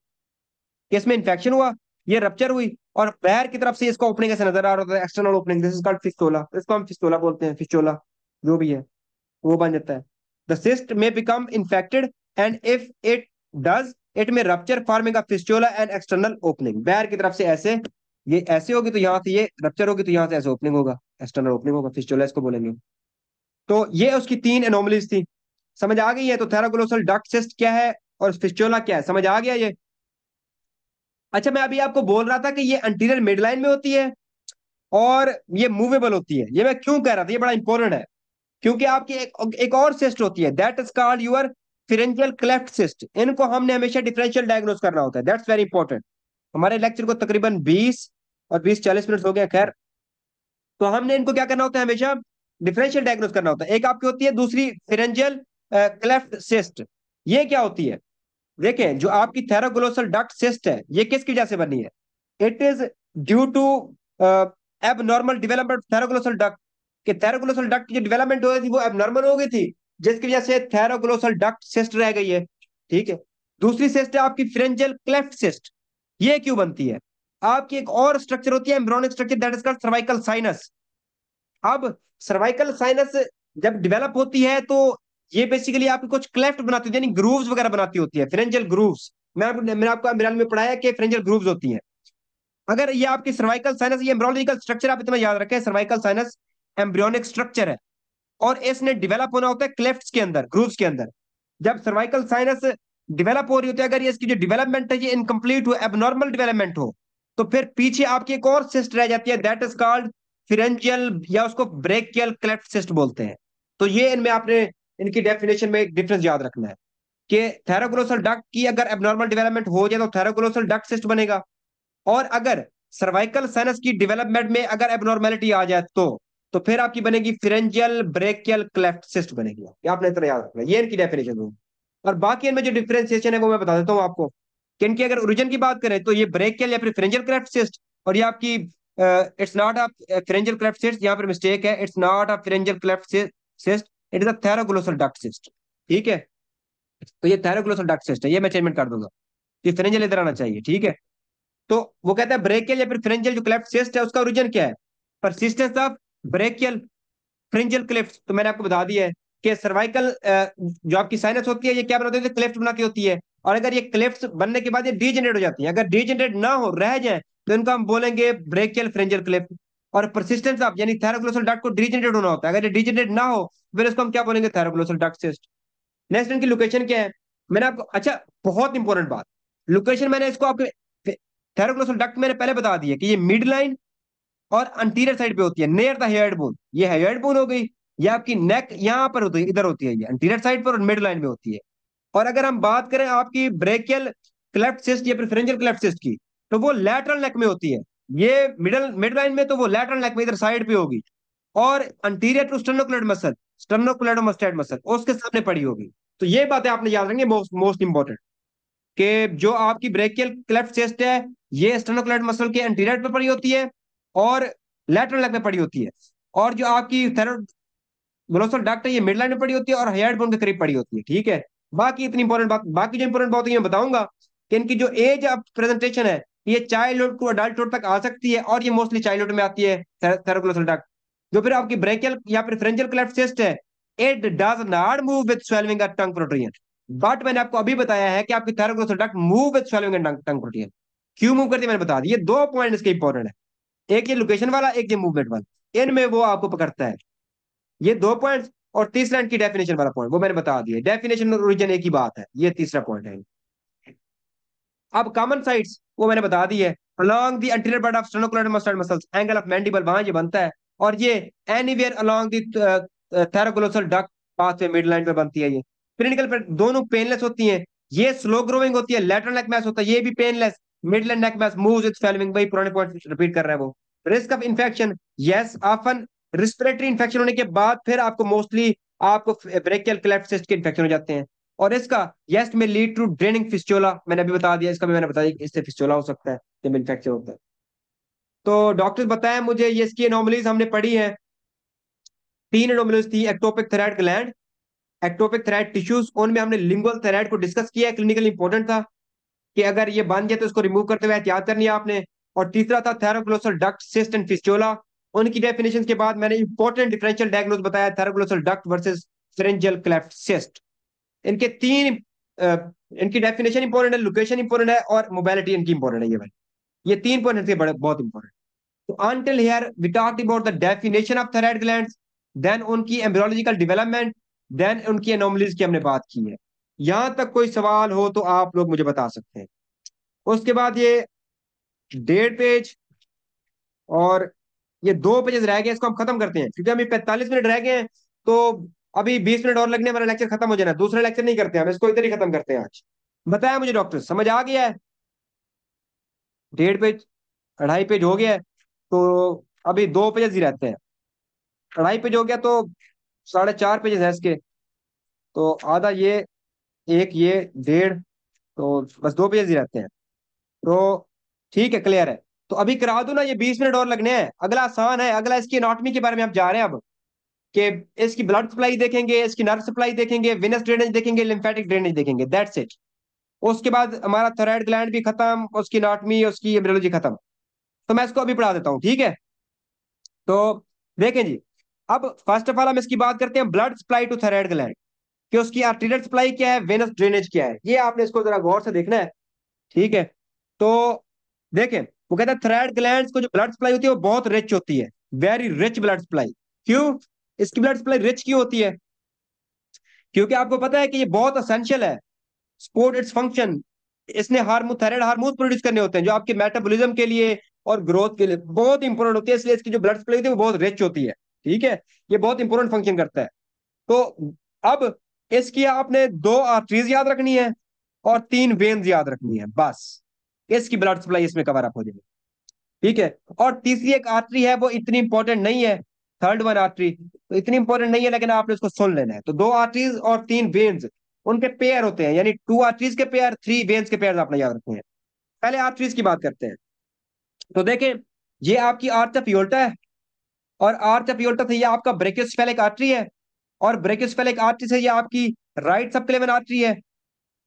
इसमें इन्फेक्शन हुआ, ये रप्चर हुई, और बाहर की तरफ से इसका ओपनिंग ऐसे नजर आ रहा है, external opening, this is called fistula. इसको हम फिस्टुला बोलते हैं, फिस्टुला जो भी है वो बन जाता है। The cyst may become infected and if it does it may rupture forming a fistula and external opening। बाहर की तरफ से ऐसे, ये ऐसे होगी तो यहाँ से ये रप्चर होगी, तो यहाँ से ऐसे ओपनिंग होगा, एक्सटर्नल ओपनिंग होगा, फिस्टुला इसको बोलेंगे। तो ये उसकी तीन एनोमलीज थी। समझ आ गई है? तो थेराग्लोसल डक्ट सिस्ट क्या है और फिस्टुला क्या है, समझ आ गया ये? अच्छा, मैं अभी आपको बोल रहा था कि ये अंटीरियर मिडलाइन में होती है और ये मूवेबल होती है। ये मैं क्यों कह रहा था, ये बड़ा इंपॉर्टेंट है, क्योंकि आपकी एक और सिस्ट होती है, that is called your pharyngeal cleft cyst. इनको हमने हमेशा डिफरेंशियल डायग्नोस करना होता है, दैट्स वेरी इंपॉर्टेंट। हमारे लेक्चर को तकरीबन 20 और 20-40 मिनट हो गए, खैर। तो हमने इनको क्या करना होता है, हमेशा डिफरेंशियल डायग्नोस करना होता है। एक आपकी होती है दूसरी फिरेंजियल क्लेफ्ट सिस्ट। ये क्या होती है, देखें, जो आपकी थेराग्लोसल डक्ट सिस्ट है ये किसकी वजह से बनी है? It is due to abnormal development thyroglossal duct. कि थेराग्लोसल डक्ट की जो डेवलपमेंट हो रही थी वो एबनॉर्मल हो गई थी, जिसकी वजह से थेराग्लोसल डक्ट सिस्ट रह गई है। ठीक है। दूसरी सिस्ट है आपकी फ्रेंजियल क्लेफ्ट सिस्ट। ये क्यों बनती है? आपकी एक और स्ट्रक्चर होती है, embryonic structure, that is called cervical sinus. अब सर्वाइकल साइनस जब डेवलप होती है तो ये बेसिकली आपकी कुछ क्लेफ्ट बनाती है, यानी ग्रूव्स वगैरह बनाती होती है, फ्रेंजियल ग्रूव्स। मैंने आपको एम्ब्रियल में पढ़ाया कि फ्रेंजियल ग्रूव्स होती हैं। अगर ये आपकी सर्वाइकल साइनस, ये एम्ब्रियोलॉजिकल स्ट्रक्चर आप इतना याद रखें, सर्वाइकल साइनस एम्ब्रियोनिक स्ट्रक्चर है, और इसने डेवलप होना होता है क्लेफ्ट्स के अंदर, ग्रूव्स के अंदर। जब सर्वाइकल साइनस डेवलप हो रही होती है, अगर ये इसकी जो डेवलपमेंट है ये इनकम्प्लीट हो, एबनॉर्मल डेवलपमेंट हो, तो फिर पीछे आपकी एक और सिस्ट रह जाती है, दैट इज कॉल्ड फिरेंजियल, या उसको ब्रेकियल क्लेफ्ट सिस्ट बोलते हैं। तो ये इनमें आपने, इनकी डेफिनेशन में एक डिफरेंस याद रखना है कि थेराग्लोसल डक्ट की अगर एबनॉर्मल डेवलपमेंट हो जाए तो थेराग्लोसल डक्ट सिस्ट बनेगा, और अगर सर्वाइकल साइनस की डेवलपमेंट में अगर एबनॉर्मेलिटी आ जाए तो फिर आपकी बनेगी फिरेंजियल ब्रेकियल क्लेफ्ट सिस्ट बनेगी। ये आपने इतना याद रखना है, ये इनकी डेफिनेशन होगी। और बाकी इनमें जो डिफरेंशिएशन है वो मैं बता देता हूँ आपको, कि इनकी अगर ओरिजिन की बात करें तो ये ब्रेकियल या फिर फिरेंजियल क्लेफ्ट सिस्ट, और ये आपकी it's not a pharyngeal cleft cyst, यहाँ पर मिस्टेक है, it's not a pharyngeal cleft cyst, it is a thyroglossal duct cyst. ठीक है। तो ये थेराग्लोसल डक्ट सिस्ट है, ये मैं चेंजमेंट कर दूंगा, ये फिरेंजियल इधर आना चाहिए। ठीक है। तो वो कहता है ब्रेकियल या फिर फ्रेंजियल जो क्लेफ्ट सिस्ट है उसका ओरिजिन क्या है? Persistence of brachial फ्रेंजियल cleft. तो मैंने आपको बता दिया है कि सर्वाइकल जो आपकी साइनस होती है ये क्या बनाती होती है, क्लेफ्ट बनाती होती है, और अगर ये क्लेफ्ट बनने के बाद ये डीजेनरेट हो जाती है, अगर डीजेनरेट ना हो, रह जाए, तो इनको हम बोलेंगे ब्रेकियल फ्रेंजियल क्लेफ्ट। और परसिस्टेंस ऑफ, यानी थेराग्लोसल डक्ट को डीजेनरेट होना होता है, अगर ये डीजेनरेट ना हो फिर इसको हम क्या बोलेंगे, थेराग्लोसल डक्ट सिस्ट। नेक्स्ट, इनकी लोकेशन क्या है? मैंने आपको, अच्छा, बहुत इंपॉर्टेंट बात, लोकेशन मैंने इसको आपके थेरोग्लोसल डक्ट मैंने पहले बता दिया कि ये मिड लाइन और अंटीरियर साइड पे होती है, नियर द हेड बोन। ये हेड बोन हो गई, ये आपकी नेक यहाँ पर होती है, इधर होती है, ये अंटीरियर साइड पर और मिड लाइन में होती है। और अगर हम बात करें आपकी ब्रेकियल क्लेफ्ट सिस्ट या प्रेफरेंशियल क्लेफ्ट सिस्ट की, तो वो लैटरल नेक में होती है। ये मिड लाइन में, तो वो लैटरल नेक में इधर साइड पे होगी, और अंटीरियर टू स्टर्नोक्लेड मसल, स्टर्नोक्लेडोमास्टाइड मसल उसके सामने पड़ी होगी। तो ये बातें आपने याद रखेंगे, मोस्ट मोस्ट इंपॉर्टेंट, कि जो आपकी ब्रेकियल क्लेफ्ट चेस्ट है ये स्टेनोक्लेड मसल के एंटीरियर पे पड़ी होती है और लैटरल लेग पे पड़ी होती है, और जो आपकी ग्लोसल डक्ट है ये मिड लाइन में पड़ी होती है और हेड बोन के करीब पड़ी होती है। ठीक है। बाकी इतनी इंपॉर्टेंट बात, बाकी जो इंपॉर्टेंट बात है मैं बताऊंगा कि इनकी जो एज ऑफ प्रेजेंटेशन है ये चाइल्डहुड टू अडल्टहुड तक आ सकती है, और ये मोस्टली चाइल्डहुड में आती है थेरोग्लोसल डक्ट। जो फिर आपकी ब्रेकियल या प्रेफरेंशियल क्लेफ्ट चेस्ट है, it does not move with swelling of tongue protrusion. But मैंने आपको अभी बताया है कि आपकी thyroglossal duct move with swelling and tongue protrusion. क्यों मूव करती है मैंने बता दिया, ये दो पॉइंट इसके इंपॉर्टेंट है, एक ये लोकेशन वाला, एक ये मूवमेंट वाला, इनमें वो आपको पकड़ता है, ये दो पॉइंट्स। और तीसरा इनकी डेफिनेशन वाला पॉइंट वो मैंने बता दिया, डेफिनेशन और ओरिजिन एक ही बात है, ये तीसरा पॉइंट है। अब कॉमन साइट्स वो मैंने बता दी है, along the anterior part of sternocleidomastoid muscles, angle of mandible वहां ये बनता है, और ये anywhere along the thyroglossal duct pathway mid line पे बनती है। ये क्लिनिकल पर दोनों पेनलेस होती हैं, ये स्लो ग्रोइंग होती है, लेटरल नेक मास होता है, ये भी painless, mid line neck mass moves with swelling, वही पुराने पॉइंट रिपीट कर रहा है वो। Risk of infection, yes, often respiratory infection होने के बाद फिर आपको मोस्टली आपको ब्रेकियल क्लेफ्ट सिस्ट के इन्फेक्शन हो जाते हैं। और इसका यस में लीड टू ड्रेनिंग फिस्टुला, मैंने अभी बता दिया, इसका भी मैंने बताया कि इससे फिस्टुला हो सकता है जब इन्फेक्शन होता है। तो डॉक्टर बताया मुझे, ये इसकी एनोमलीज हमने पढ़ी है, तीन एनोमलीज थी। Ectopic thyroid gland, ectopic thyroid tissues, उनमें हमने लिंगुअल थायराइड को डिस्कस किया है, क्लिनिकल इंपॉर्टेंट था कि अगर ये बन जाए तो इसको रिमूव करते हुए एहतियात करनी है आपने। और तीसरा था thyroglossal duct cyst and fistula. उनकी डेफिनेशन के बाद मैंने इंपॉर्टेंट डिफरेंशियल डायग्नोज बताया, thyroglossal duct versus pharyngeal cleft cyst. इनके तीन इनकी डेफिनेशन इंपॉर्टेंट है, लोकेशन इंपॉर्टेंट है, और मोबाइलिटी इनकी इंपॉर्टेंट है। ये भाई ये तीन पॉइंट थे बड़े बहुत इंपॉर्टेंट। तो until here we talked about the definition of thyroid glands, then उनकी एम्ब्रियोलॉजिकल डेवलपमेंट, देन उनकी एनोमलीज की हमने बात की है। यहां तक कोई सवाल हो तो आप लोग मुझे बता सकते हैं। उसके बाद ये 1.5 पेज और ये 2 पेजेस रह गए, इसको हम खत्म करते हैं क्योंकि अभी 45 मिनट रह गए हैं। तो अभी 20 मिनट और लगने, हमारा लेक्चर खत्म हो जाना, दूसरा लेक्चर नहीं करते हम, इसको इधर ही खत्म करते हैं आज। बताया मुझे डॉक्टर, समझ आ गया है? 1.5 पेज, 2.5 पेज हो गया है, तो अभी 2 पेजेस ही रहते हैं। 2.5 पेज हो गया तो 4.5 पेजेस है इसके, तो आधा ये, एक ये, 1.5, तो बस 2 पेजेस ही रहते हैं। तो ठीक है, क्लियर है। तो अभी करा दो ना, ये 20 मिनट और लगने हैं। अगला आसान है, अगला इसकी एनाटॉमी के बारे में हम जा रहे हैं अब, कि इसकी ब्लड सप्लाई देखेंगे, इसकी नर्व सप्लाई देखेंगे, वेनस ड्रेनेज देखेंगे, लिम्फेटिक ड्रेनेज देखेंगे, दैट्स इट। उसके बाद हमारा थायराइड ग्लैंड भी खत्म, उसकी एनाटॉमी, उसकी एम्ब्रियोलॉजी खत्म। तो मैं इसको अभी पढ़ा देता हूँ, ठीक है? तो देखें जी, अब फर्स्ट ऑफ ऑल हम इसकी बात करते हैं, blood supply to thyroid gland, कि उसकी आर्टीरियल सप्लाई क्या है, वेनस ड्रेनेज क्या है, ये आपने इसको जरा गौर से देखना है, ठीक है? तो देखें, वो कहता है थायराइड ग्लैंड्स को जो ब्लड सप्लाई होती है वो बहुत रिच होती है, वेरी रिच ब्लड सप्लाई। क्यों इसकी ब्लड सप्लाई रिच क्यों होती है? क्योंकि आपको पता है कि ये बहुत असेंशियल है, सपोर्ट इट्स फंक्शन। इसने हार्मोन, थायराइड हार्मोन प्रोड्यूस करने होते हैं जो आपके मेटाबॉलिज्म के लिए और ग्रोथ के लिए बहुत इंपॉर्टेंट होती है, इसलिए इसकी जो ब्लड सप्लाई होती है वो बहुत रिच होती है, ठीक है? ये बहुत इंपॉर्टेंट फंक्शन करता है। तो अब इसकी आपने 2 आर्टरीज याद रखनी है और 3 वेन्स याद रखनी है, बस इसकी ब्लड सप्लाई इसमें कवर अप हो जाएगी, ठीक है? और तीसरी एक आर्टरी है, वो इतनी इंपॉर्टेंट नहीं है, थर्ड वन आर्टरी, तो इतनी इंपॉर्टेंट नहीं है, लेकिन आपने उसको सुन लेना है। तो 2 आर्टरीज और 3 वेन्स, उनके पेयर होते हैं, यानी 2 आर्टरीज के पेयर, 3 वेन्स के पेयर आपने याद रखने हैं। पहले आर्टरीज की बात करते हैं। तो देखें, ये आपकी आर्च ऑफ एओर्टा है, और आर्च ऑफ एओर्टा से ये आपका ब्रेकियोसेफेलिक आर्टरी है, और ब्रेकियोसेफेलिक आर्टरी से ये आपकी राइट सबक्लेविन आर्टरी है,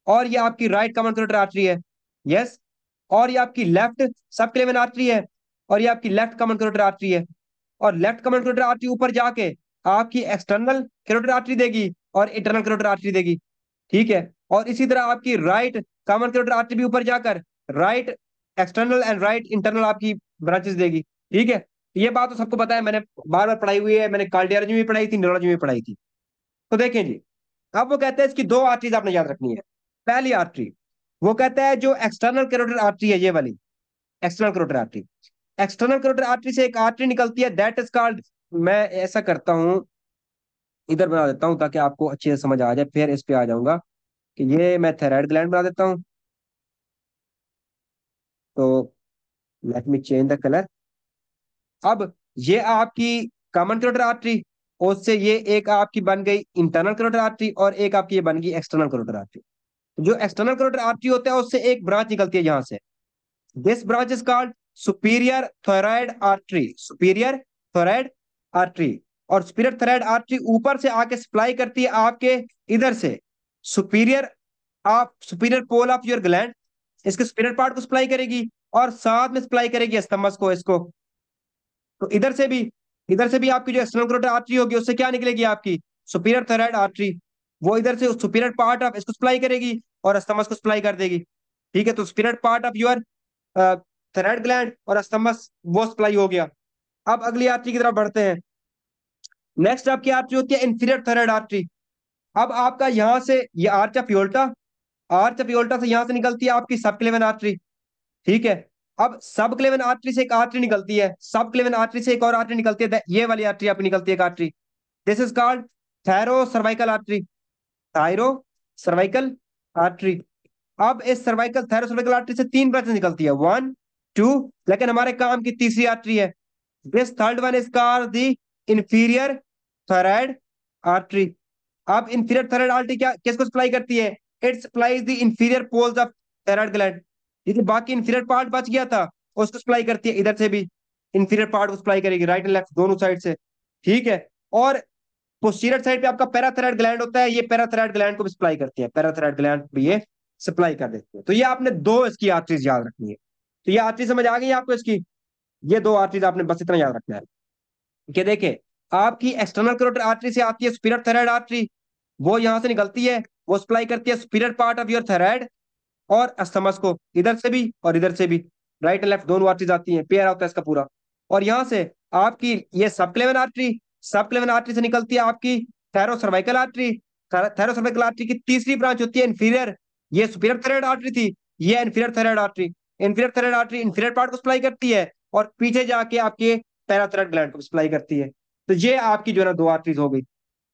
और ये आपकी राइट कॉमन कैरोटिड आर्टरी है, यस। और ये आपकी लेफ्ट सबक्लेविन आर्टरी है, और ये आपकी लेफ्ट कॉमन कैरोटिड आर्टरी है। और लेफ्ट कॉमन कैरोटिड आर्टरी ऊपर जाके आपकी एक्सटर्नल कैरोटिड आर्टरी देगी और इंटरनल कैरोटिड आर्टरी देगी, ठीक है? और इसी तरह आपकी राइट कॉमन कैरोटिड आर्टरी भी ऊपर जाकर right external and right internal आपकी ब्रांचेस देगी, ठीक है? ये बात तो सबको पता है, मैंने बार बार पढ़ाई हुई है, मैंने कार्डियोलॉजी में भी पढ़ाई थी, न्यूरोलॉजी में भी पढ़ाई थी। तो देखें जी, अब वो कहते हैं इसकी 2 आर्टरीज आपने याद रखनी है। पहली आर्टरी, वो कहता है जो एक्सटर्नल कैरोटिड आर्टरी है, ये वाली external carotid artery, external carotid artery से एक आर्टरी निकलती है, दैट इज कॉल्ड, मैं ऐसा करता हूं, इधर बना देता हूं ताकि आपको अच्छे से समझ आ जाए, फिर इस पे आ जाऊंगा कि ये मैं थायराइड ग्लैंड बना देता हूं। तो let me change the colour. अब ये आपकी कॉमन कैरोटिड आर्टरी, उससे ये एक आपकी बन गई इंटरनल कैरोटिड आर्टरी, और एक आपकी ये बन गई एक्सटर्नल कैरोटिड आर्टरी। जो एक्सटर्नल कैरोटिड आर्टरी होता है उससे एक ब्रांच निकलती है यहां से, this branch is called superior thyroid artery, superior thyroid artery. और सुपीरियर थायराइड आर्टरी ऊपर से आके सप्लाई करती है आपके इधर से, सुपीरियर, आप superior pole of your gland, इसके सुपीरियर पार्ट को सप्लाई करेगी, और साथ में सप्लाई करेगी अस्थमस को, इसको। तो इधर से भी आपकी जो एक्सटर्नल कैरोटिड आर्टरी होगी उससे क्या निकलेगी, आपकी सुपीरियर थायराइड आर्टरी, वो इधर से सुपीरियर पार्ट ऑफ इसको सप्लाई करेगी और अस्थमस को सप्लाई कर देगी, ठीक है? तो superior part of your thyroid gland और अस्थमस वो सप्लाई हो गया। अब अगली आर्टरी की तरफ बढ़ते हैं। नेक्स्ट आपकी आर्टरी होती है इंफीरियर थायराइड आर्टरी। अब आपका यहां से ये arch of aorta, arch of aorta से यहां से निकलती है आपकी सबक्लेविन आर्टरी, ठीक है? अब सब क्लेविन आर्टरी से एक आर्टरी निकलती है, सब क्लेविन आर्टरी से एक और आर्टरी निकलती है, ये वाली आर्टरी आपकी निकलती है एक artery, this is called thyro cervical artery, thyro cervical artery. अब इस सर्वाइकल थैरो सर्वाइकल आर्टरी से 3 ब्रांचेस निकलती है, 1 2, लेकिन हमारे काम की तीसरी आर्टरी है, this third one is called the inferior thyroid artery. अब इंफीरियर थायराइड आर्टरी क्या किसको सप्लाई करती है? It supplies the inferior poles of thyroid gland. ठीक है, बाकी इंफीरियर पार्ट बच गया था, उसको सप्लाई करती है इधर से भी, इंफीरियर पार्ट को सप्लाई करेगी राइट एंड लेफ्ट दोनों साइड से। ठीक है, और पोस्टीरियर साइड पे आपका पैराथायराइड ग्लैंड होता है, ये पैराथायराइड ग्लैंड को भी सप्लाई करती है, पैराथायराइड ग्लैंड भी ये सप्लाई कर देती है। तो ये आपने दो इसकी आर्टरीज याद रखनी है। तो ये आर्टरी समझ आ गई आपको इसकी? ये दो आर्टरीज आपने बस इतना याद रखना है कि देखे, आपकी एक्सटर्नल कैरोटिड आर्टरी से आती है सुपीरियर थायराइड आर्टरी, वो यहां से निकलती है, वो सप्लाई करती है superior part of your thyroid और अस्थमस को, इधर से भी और इधर से भी, राइट एंड लेफ्ट दोनों आर्टरीज आती हैं, पेयर होता है इसका पूरा। और यहां से आपकी ये सबक्लेवन आर्टरी, सबक्लेवन आर्टरी से निकलती है आपकी थैरोसर्वाइकल आर्टरी, थैरोसर्वाइकल आर्टरी की तीसरी ब्रांच होती है इंफीरियर, ये सुपीरियर थायराइड आर्टरी थी, ये inferior thyroid artery. Inferior thyroid artery inferior part को सप्लाई करती है और पीछे जाके आपके पैराथायराइड ग्लैंड को सप्लाई करती है। तो ये आपकी जो है ना दो आर्टरीज हो गई।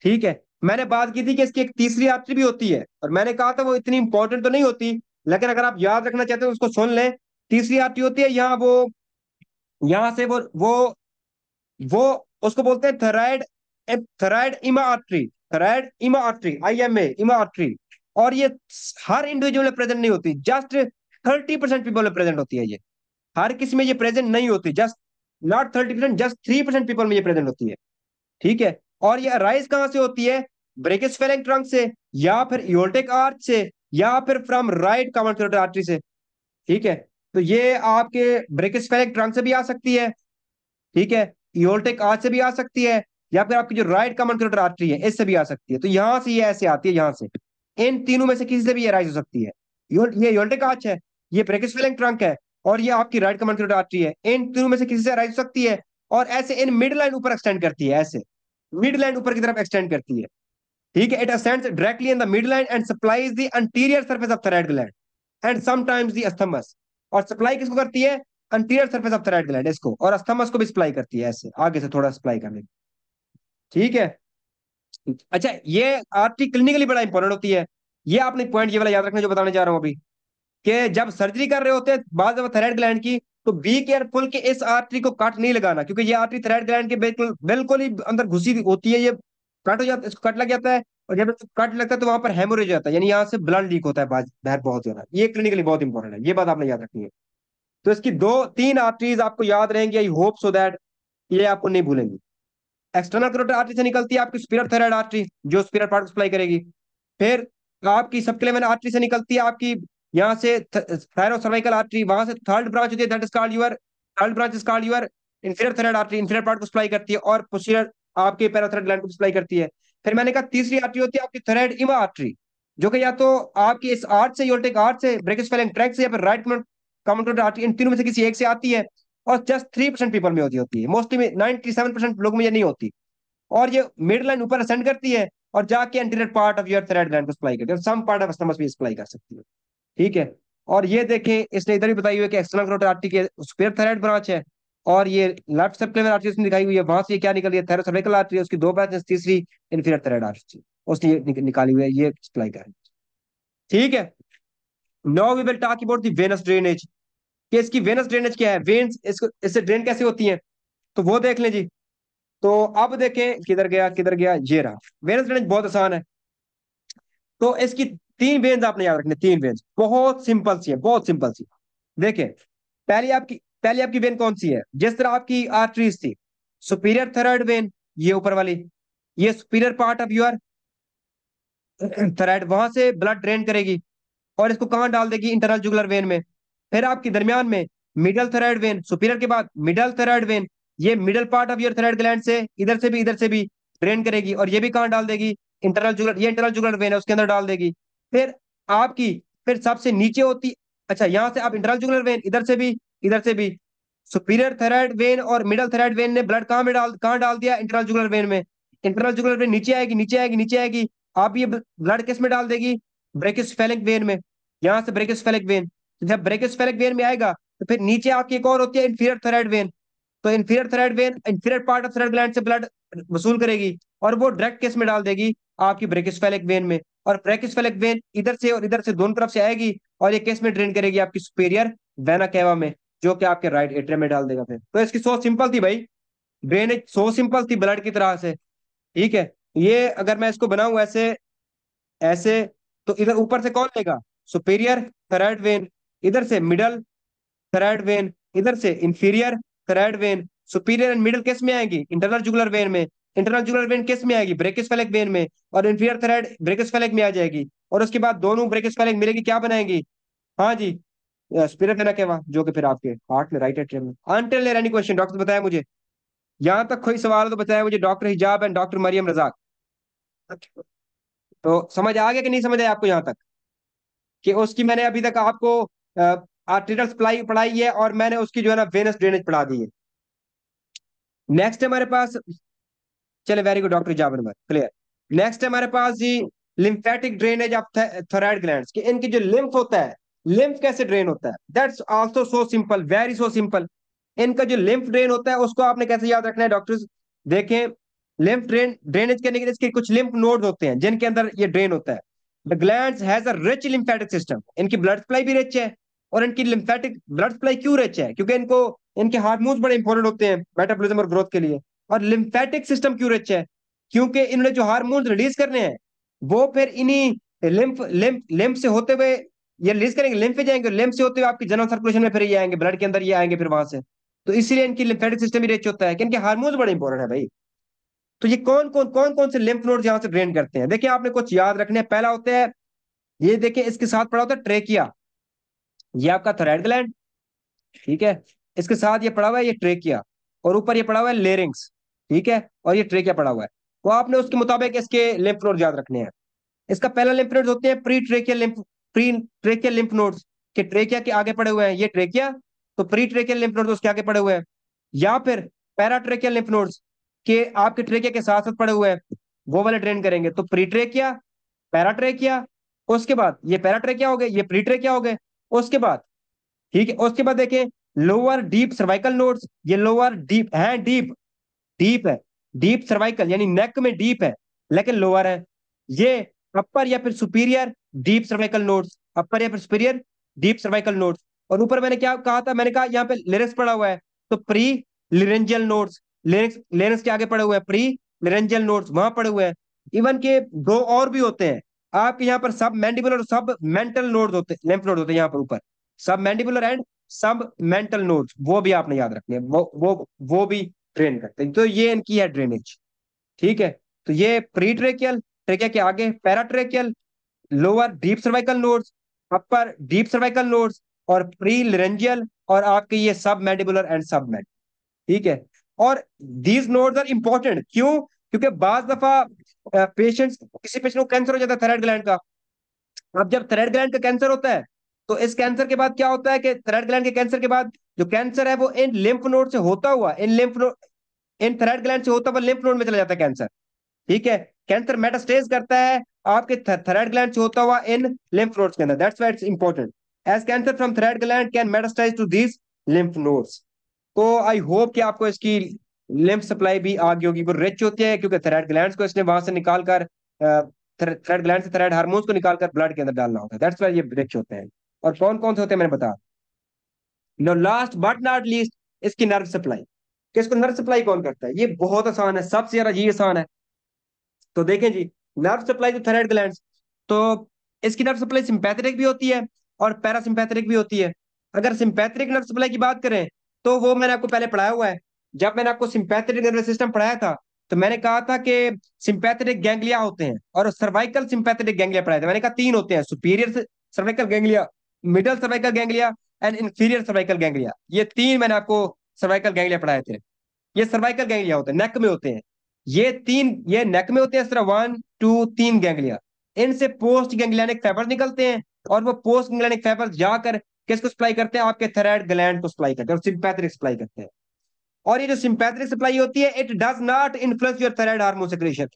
ठीक है, मैंने बात की थी कि इसकी एक तीसरी आर्टरी भी होती है, और मैंने कहा था वो इतनी इंपॉर्टेंट तो नहीं होती, लेकिन अगर आप याद रखना चाहते हो उसको सुन लें। तीसरी आर्टरी होती है यहाँ वो, यहां से वो उसको बोलते हैं थराइड, थराइड इमा आर्टरी, थराइड इमा आर्टरी, IMA इमा आर्टरी। और ये हर इंडिविजुअल में प्रेजेंट नहीं होती, जस्ट 30% पीपल में प्रेजेंट होती है ये, हर किसी में ये प्रेजेंट नहीं होती, जस्ट नॉट 30%, जस्ट 3% पीपल में ये प्रेजेंट होती है। ठीक है, और ये अराइज कहां से होती है? ब्रेकियोस्फेरिक ट्रंक से, या फिर एओर्टिक आर्च से, या फिर from right common carotid artery से। ठीक है, तो ये आपके ब्रेकियोस्फेरिक ट्रंक से भी आ सकती है, ठीक है, एओर्टिक आर्च से भी आ सकती है, या फिर आपकी जो राइट कॉमन कैरोटिड आर्टरी है इससे भी आ सकती है। तो यहां से ये ऐसे आती है, यहां से, इन तीनों में से किसी से भी ये राइज हो सकती है। ये एओर्टिक आर्च है, ये ब्रेकियोस्फेरिक ट्रंक है, और ये आपकी राइट कॉमन कैरोटिड आर्टरी है, इन तीनों में से किसी से राइज हो सकती है। और ऐसे इन मिड लाइन ऊपर एक्सटेंड करती है, ऐसे मिड लाइन ऊपर की तरफ एक्सटेंड करती है। ठीक है, it ascends directly in the midline and supplies the anterior surface of thyroid gland and sometimes the isthmus। और सप्लाई किसको करती है? anterior surface of thyroid gland इसको, और अस्थमस को भी सप्लाई करती है, ऐसे आगे से थोड़ा सप्लाई करने। ठीक है, अच्छा, ये आर्टरी क्लिनिकली बड़ा इंपॉर्टेंट होती है। ये आपने पॉइंट ये वाला याद रखना जो बताने जा रहा हूं अभी, कि जब सर्जरी कर रहे होते हैं बाद में थायराइड ग्लैंड की, तो बी केयरफुल कि इस आर्टरी को कट नहीं लगाना, क्योंकि ये आर्टरी थायराइड ग्लैंड के बिल्कुल बिल्कुल ही अंदर घुसी हुई होती है, ये कट हो जाता है, इसको कट लग जाता है। और जब इसको कट लगता है तो वहां पर हेमोरेज जाता है, यानी यहाँ से ब्लड लीक होता है बाहर बहुत ज्यादा। ये क्लिनिकली बहुत इंपॉर्टेंट है, ये बात आपने याद रखनी है। तो इसकी दो तीन आर्टरीज आपको याद रहेंगी, आई होप सो दैट ये आपको नहीं भूलेंगी। एक्सटर्नल कैरोटिड आर्टरी से निकलती है आपकी सुपीरियर थायराइड आर्टरी, जो सुपीरियर पार्ट को सप्लाई करेगी। फिर आपकी सबक्लेविन आर्टरी से निकलती है आपकी यहाँ से थायरोसर्वाइकल आर्टरी, वहां से थर्ड ब्रांच होती है, that is called your, third branch is called your inferior thyroid artery, inferior part को सप्लाई करती है, और पोस्टीरियर आपके पैराथायराइड ग्लैंड को सप्लाई करती है। फिर मैंने कहा तीसरी आर्टरी होती है आपकी थायराइड इमा आर्टरी, जो कि या तो आपकी इस आर्ट से, यूरेटिक आर्ट से, ब्रेकियोस्फेरिक ट्रैक्ट से, या फिर राइट कॉमन कैरोटिड आर्टरी, इन तीनों में से किसी एक से आती है। और जस्ट 3% पीपल में होती है, मोस्टली में 97% लोगों में ये नहीं होती। और ये मिड लाइन ऊपर असेंड करती है और जाके anterior part of your thyroid gland को सप्लाई करती है, सम पार्ट ऑफ स्टमक भी सप्लाई कर सकती है। ठीक है, और ये देखें इसने इधर भी बताई हुई है कि एक्सटर्नल कैरोटिड आर्टरी के सुपीरियर थायराइड ब्रांच है, और ये लेफ्ट सबक्लेविन आर्टरी उसने दिखाई हुई है, वहां से ये क्या निकल रही है? थैरोसर्वाइकल आर्टरी, उसकी दो ब्रांचेस, तीसरी इंफीरियर थायराइड आर्टरी उसने ये निकाली हुई है, ये सप्लाई कर रही है। ठीक है, now we will talk about the venous drainage, कि इसकी वेनस ड्रेनेज क्या है, वेन्स इसको इससे ड्रेन कैसे होती है, तो वो देख लें जी। तो अब देखें किधर गया किधर गया, ये रहा। वेनस ड्रेनेज बहुत आसान है। तो इसकी तीन वेन्स आपने याद रखने, तीन वेन्स बहुत सिंपल सी है, बहुत सिंपल सी। देखें, पहली आपकी वेन कौन सी है? जिस तरह आपकी आर्टरीज थी, सुपीरियर थायराइड वेन, ये ऊपर वाली, ये superior part of your thyroid, वहां से ब्लड ड्रेन करेगी और इसको कहां डाल देगी? इंटरनल जुगुलर वेन में। फिर आपकी दरमियान में मिडल थायराइड वेन, सुपीरियर के बाद मिडल थायराइड वेन, ये middle part of your thyroid gland से इधर से भी ड्रेन करेगी, और ये भी कहां डाल देगी? इंटरनल जुगुलर, ये इंटरनल जुगुलर वेन है उसके अंदर डाल देगी। फिर आपकी, फिर सबसे नीचे होती, अच्छा यहां से आप इंटरनल जुगुलर वेन, इधर से भी सुपीरियर थायराइड वेन और मिडल थायराइड वेन ने ब्लड कहां डाल दिया? इंटरनल जुगुलर वेन में। इंटरनल जुगुलर वेन नीचे आएगी, नीचे आएगी, नीचे आएगी, आप ये ब्लड किस में डाल देगी? ब्रेकियोस्फेरिक वेन में। यहां से ब्रेकियोस्फेरिक वेन, जब ब्रेकियोस्फेरिक वेन में आएगा तो फिर नीचे आपकी एक और होती है इंफीरियर थायराइड वेन। तो inferior thyroid when inferior part of thyroid gland से ब्लड वसूल करेगी, और वो डायरेक्ट किस में डाल देगी? आपकी ब्रेकियोस्फेरिक वेन में। और ब्रेकियोस्फेरिक वेन इधर से और इधर से दोनों तरफ से आएगी, और ये किस में ड्रेन करेगी? आपकी सुपीरियर वेना केवा में, जो कि आपके राइट एट्रियम में डाल देगा। फिर तो इसकी सोच सिंपल थी भाई, ड्रेनेज सो सिंपल थी ब्लड की तरह से। ठीक है, ये अगर मैं इसको बनाऊं ऐसे, ऐसे, तो इधर ऊपर से कौन लेगा? सुपीरियर थराइड वेन, इधर से मिडल थराइड वेन, इधर से inferior thyroid vein. Superior and middle किस में आएगी? इंटरनल जुगुलर वेन में। इंटरनल जुगुलर वेन किस में आएगी? ब्रेकियोसेफेलिक वेन में। और इंफीरियर थराइड ब्रेकियोसेफेलिक में आ जाएगी। और उसके बाद दोनों ब्रेकियोसेफेलिक मिलेगी, क्या बनाएंगी? हाँ जी, स्पिरिट वेना केवा, जो कि फिर आपके हार्ट में, राइट एट्रियम में। अनटिल एनी क्वेश्चन डॉक्टर, बताया मुझे यहां तक कोई सवाल हो तो बताया मुझे, डॉक्टर हिजाब एंड डॉक्टर मरियम रजाक। तो समझ आ गया कि नहीं समझ आया आपको यहां तक? कि उसकी मैंने अभी तक आपको आर्टेरियल सप्लाई पढ़ाई है, और मैंने उसकी जो है ना वेनस ड्रेनेज पढ़ा दी है। नेक्स्ट हमारे पास, चले, very good doctor Jabir Ahmad, clear. Next है हमारे पास जी, lymphatic drainage of thyroid glands, कि इनकी जो लिम्फ होता है, लिम्फ कैसे ड्रेन होता है? That's also so simple, very so simple. इनका जो लिम्फ ड्रेन होता है उसको आपने कैसे याद रखना है डॉक्टर्स? देखें, लिम्फ ड्रेनेज करने के लिए इसके कुछ लिम्फ नोड्स होते हैं जिनके अंदर ये ड्रेन होता है। The glands has a rich lymphatic system, इनकी ब्लड सप्लाई भी रिच है। और इनकी लिम्फेटिक ब्लड सप्लाई क्यों रिच है? क्योंकि इनको, इनके हार्मोन्स बड़े इंपॉर्टेंट होते हैं मेटाबॉलिज्म और ग्रोथ के लिए। और लिम्फेटिक सिस्टम क्यों रिच है? क्योंकि इन्होंने जो हार्मोन्स रिलीज करने हैं, वो फिर इन्हीं लिम्फ लिम्फ लिम्फ से होते हुए ये रिलीज करेंगे, लिम्फ पे जाएंगे, लिम्फ से होते हुए आपकी जनरल सर्कुलेशन में फिर ये आएंगे, ब्लड के अंदर ये आएंगे फिर वहां से। तो इसीलिए इनकी लिम्फेटिक सिस्टम ही रिच होता है, कि इनके हार्मोन्स बड़े इंपॉर्टेंट है भाई। तो ये कौन कौन से लिम्फ नोड यहाँ से ड्रेन करते हैं? देखिए आपने कुछ याद रखने हैं। पहला होता है, ये देखिए इसके साथ पड़ा होता है ट्रेकिया, ये आपका थायराइड ग्लैंड, ठीक है। इसके साथ ये पड़ा हुआ है ये ट्रेकिया, और ऊपर ये पड़ा हुआ है लेरिंग्स, ठीक है, और ये ट्रेकिया पड़ा हुआ है। तो आपने उसके मुताबिक इसके लिम्फ नोड याद रखने हैं। इसका पहला लिम्फ नोड होते हैं प्री ट्रेकियल लिम्फ नोड्स, के ट्रेकिया के आगे पड़े हुए हैं, ये ट्रेकिया, तो प्री ट्रेकियल लिम्फ नोड्स उसके आगे पड़े हुए हैं। या फिर पैराट्रेकियल लिम्फ नोड्स, के आपके ट्रेकिया के साथ साथ पड़े हुए हैं, वो वाले ड्रेन करेंगे। तो प्री ट्रेकिया, पैराट्रेकिया, उसके बाद ये पैराट्रेकिया हो गए, ये प्री ट्रेकिया हो गए। उसके बाद, ठीक है, उसके बाद देखें, लोअर डीप सर्वाइकल नोड्स, ये लोअर डीप है, डीप, डीप है, डीप सर्वाइकल यानी नेक में डीप है लेकिन लोअर है। ये अपर या फिर सुपीरियर डीप सर्वाइकल नोड्स, अपर या फिर सुपीरियर डीप सर्वाइकल नोड्स। और ऊपर मैंने क्या कहा था? मैंने कहा यहाँ पे लिरिक्स पड़ा हुआ है, तो प्री लिरेंजियल नोड्स, लिरिक्स लिरिक्स के आगे पड़े हुए हैं प्री लिरेंजियल नोड्स, वहां पड़े हुए हैं। इवन के दो और भी होते हैं आपके यहाँ पर, सब मैंडिबुलर और सब मेंटल नोड्स होते हैं, लिम्फ नोड होते हैं यहाँ पर ऊपर, सब मैंडिबुलर एंड सब मेंटल नोड्स, वो भी आपने याद रखने हैं, वो भी ड्रेन करते हैं। तो ये इनकी है ड्रेनेज, ठीक है। तो ये प्री ट्रेकियल, ट्रेकिया के आगे paratracheal, lower deep cervical nodes, upper deep cervical nodes, और प्री लेरेंजियल, और आपके ये सब मैंडिबुलर एंड सब मैंड, ठीक है। और दीज नोड्स आर इंपॉर्टेंट, क्यों? क्योंकि बाज दफा पेशेंट्स, किसी पेशेंट को कैंसर हो जाता है थायराइड ग्लैंड का। अब जब थायराइड ग्लैंड का कैंसर होता है, तो इस कैंसर के बाद क्या होता है कि थायराइड ग्लैंड के कैंसर के बाद जो कैंसर है वो इन लिम्फ नोड से होता हुआ, इन थायराइड ग्लैंड से होता हुआ लिम्फ नोड में चला जाता है कैंसर, ठीक है। कैंसर मेटास्टेज करता है आपके थायराइड ग्लैंड से होता हुआ इन लिम्फ नोड्स के अंदर, that's why it's important, as cancer from thyroid gland can metastasize to these lymph nodes. तो आई होप कि आपको इसकी लिम्फ सप्लाई भी आ गई होगी। वो रिच होती है क्योंकि थायराइड ग्लैंड्स को इसने वहां से निकाल कर, थायराइड ग्लैंड से थायराइड हार्मोन्स को निकाल कर ब्लड के अंदर डालना होता है, दैट्स व्हाई ये रिच होते हैं। और कौन कौन से होते हैं मैंने बता। No last but not least, इसकी नर्व सप्लाई, कि इसको नर्व सप्लाई कौन करता है? ये बहुत आसान है, सबसे ज्यादा ये आसान है। तो देखें जी, nerve supply to thyroid glands, तो इसकी नर्व सप्लाई सिंपैथेटिक भी होती है और पैरासिम्पैथेटिक भी होती है। अगर सिंपैथेटिक नर्व सप्लाई की बात करें, तो वो मैंने आपको पहले पढ़ाया हुआ है। जब मैंने आपको सिंपैथेटिक नर्वस सिस्टम पढ़ाया था, तो मैंने कहा था कि सिंपैथेटिक गैंग्लिया होते हैं और सर्वाइकल सिंपैथेटिक गैंग्लिया पढ़ाया था। मैंने कहा तीन होते हैं, superior cervical ganglia, middle cervical ganglia and inferior cervical ganglia. ये तीन मैंने आपको सर्वाइकल गैंग्लिया पढ़ाए थे। ये सर्वाइकल गैंग्लिया होते हैं, नेक में होते हैं। ये तीन, ये नेक में होते हैं, इस तरह वन टू तीन गैंग्लिया। इनसे पोस्ट गैंग्लियानिक फाइबर निकलते हैं, और वो पोस्ट गैंग्लियानिक फाइबर जाकर किसको सप्लाई करते हैं? आपके थायराइड ग्लैंड को सप्लाई करते हैं, और सिंपैथेटिक सप्लाई करते हैं। और ये जो सिंपैथेटिक सप्लाई होती है, it does not influence your thyroid hormone secretion.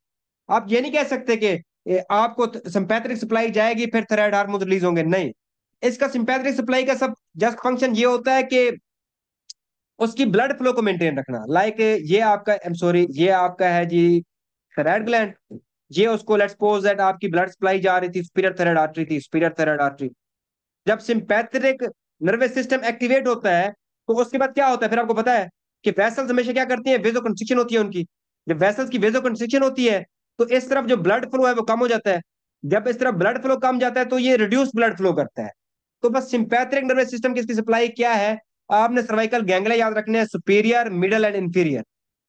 आप ये नहीं कह सकते कि आपको सिंपैथेटिक सप्लाई जाएगी फिर थायराइड हार्मोन रिलीज होंगे, नहीं। इसका सिंपैथेटिक सप्लाई का सब जस्ट फंक्शन ये होता है कि उसकी ब्लड फ्लो को मेंटेन रखना। लाइक ये आपका, आई एम सॉरी, ये आपका है जी थायराइड ग्लैंड, ये उसको लेट्स सपोज दैट आपकी ब्लड सप्लाई जा रही थी, सुपीरियर थायराइड आर्टरी थी, सुपीरियर थायराइड आर्टरी। जब सिंपैथेटिक नर्वस सिस्टम एक्टिवेट होता है, तो उसके बाद क्या होता है फिर आपको पता है कि वेसल्स हमेशा क्या करती है? वेजो कंस्ट्रिक्शन होती है उनकी। जब वेसल्स की वेजो कंस्ट्रिक्शन होती है, तो इस तरफ जो ब्लड फ्लो है वो कम हो जाता है। जब इस तरफ ब्लड फ्लो कम जाता है तो ये रिड्यूस ब्लड फ्लो करता है। तो बस सिंपैथेटिक नर्वस सिस्टम की इसकी सप्लाई क्या है, आपने सर्वाइकल गैंग्लिया याद रखने हैं, सुपीरियर, मिडल एंड इंफीरियर।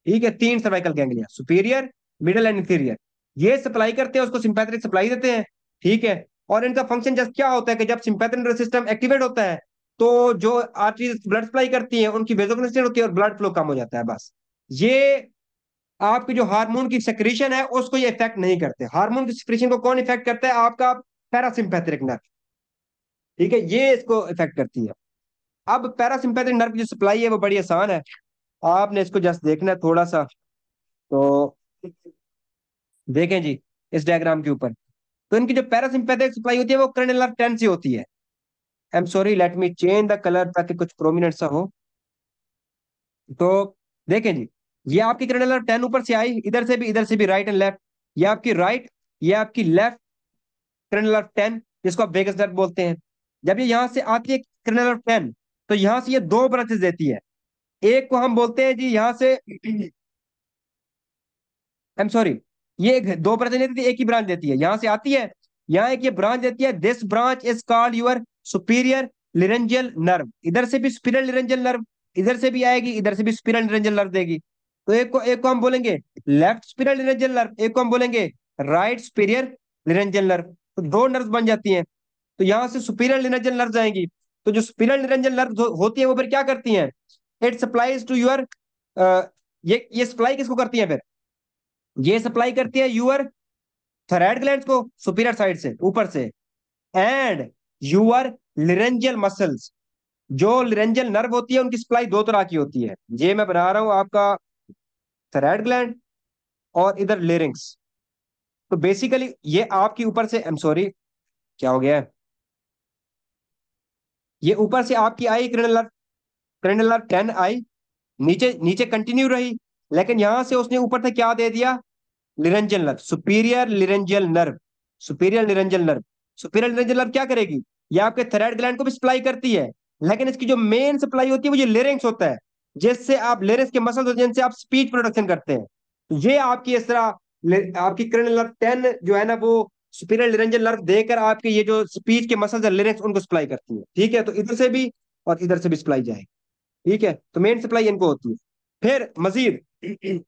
ठीक है, तीन cervical ganglia, superior, middle and inferior, ये सप्लाई करते हैं, उसको सिंपैथेटिक सप्लाई देते हैं। ठीक है, और इनका फंक्शन जस्ट क्या होता है कि जब सिंपैथेटिक नर्वस सिस्टम एक्टिवेट होता है तो जो आर्टरीज ब्लड सप्लाई करती हैं उनकी वेसोकंस्ट्रिक्शन होती है और ब्लड फ्लो कम हो जाता है। बस ये आपकी जो हार्मोन की सेक्रेशन है उसको ये इफेक्ट नहीं करते। हार्मोन की सेक्रेशन को कौन इफेक्ट करता है, आपका पैरासिम्पैथेटिक नर्व। ठीक है, ये इसको इफेक्ट करती है। अब पैरासिम्पैथेटिक नर्व की जो सप्लाई है वो बड़ी आसान है, आपने इसको जस्ट देखना है थोड़ा सा। तो देखें जी इस डायग्राम के ऊपर, तो इनकी जो पैरासिम्पैथेटिक सप्लाई होती है वो क्रैनियल नर्व 10 से होती है। आई am sorry, let me change the colour ताकि कुछ प्रोमिनेंट सा हो। तो देखें जी, ये आपकी क्रैनियल नर्व 10 ऊपर से आई, इधर से भी राइट एंड लेफ्ट, ये आपकी राइट, ये आपकी लेफ्ट क्रैनियल नर्व 10, जिसको आप वेगस नर्व बोलते हैं। जब ये यहां से आती है क्रैनियल नर्व 10, तो यहां से ये दो ब्रांचेस देती है। एक को हम बोलते हैं जी यहां से आई एम सॉरी, ये दो ब्रांच नहीं देती, एक ही ब्रांच देती है, यहां से आती है, यहाँ एक ये ब्रांच देती है। This branch is called your superior laryngeal nerve. इधर से भी सुपीरियर लिरेंजियल नर्व, इधर से भी आएगी, इधर से भी सुपीरियर लिरेंजियल नर्व देगी। तो एक को हम बोलेंगे लेफ्ट सुपीरियर लिरेंजियल नर्व, एक को हम बोलेंगे राइट सुपीरियर लिरेंजियल नर्व। तो दो नर्व बन जाती हैं। तो यहां से सुपीरियर लिरेंजियल नर्व आएंगी। तो जो सुपीरियर लिरेंजियल नर्व होती है वो फिर क्या करती हैं, इट सप्लाइज टू योर, ये सप्लाई किसको करती है फिर, ये सप्लाई करती है यूर थायराइड ग्लैंड को सुपीरियर साइड से ऊपर से, एंड यूर लिरेंजियल मसल्स। जो लिरेंजियल नर्व होती है उनकी सप्लाई दो तरह की होती है, ये मैं बना रहा हूं आपका थायराइड ग्लैंड और इधर लेरिंग्स। तो बेसिकली ये आपकी ऊपर से, आई एम सॉरी क्या हो गया है, ये ऊपर से आपकी आई क्रेनियल, क्रेनियल 10 आई, नीचे नीचे कंटिन्यू रही, लेकिन यहां से उसने ऊपर से क्या दे दिया, laryngeal nerve, superior laryngeal nerve, superior laryngeal nerve. Superior laryngeal nerve क्या करेगी, ये आपके थायराइड ग्लैंड को भी सप्लाई करती है, लेकिन इसकी जो मेन सप्लाई होती है वो ये लेरिंग्स होता है, जिससे आप लेरिंग्स के मसल्स होते हैं जिनसे आप स्पीच प्रोडक्शन करते हैं। तो ये आपकी इस तरह आपकी क्रेनियल नर्व 10 जो है ना वो सुपीरियर लिरेंजियल नर्व देकर आपके ये जो स्पीच के मसल्स है लेरिंग्स उनको सप्लाई करती है। ठीक है, तो इधर से भी और इधर से भी सप्लाई जाएगी। ठीक है, तो मेन सप्लाई इनको होती है। फिर मजीद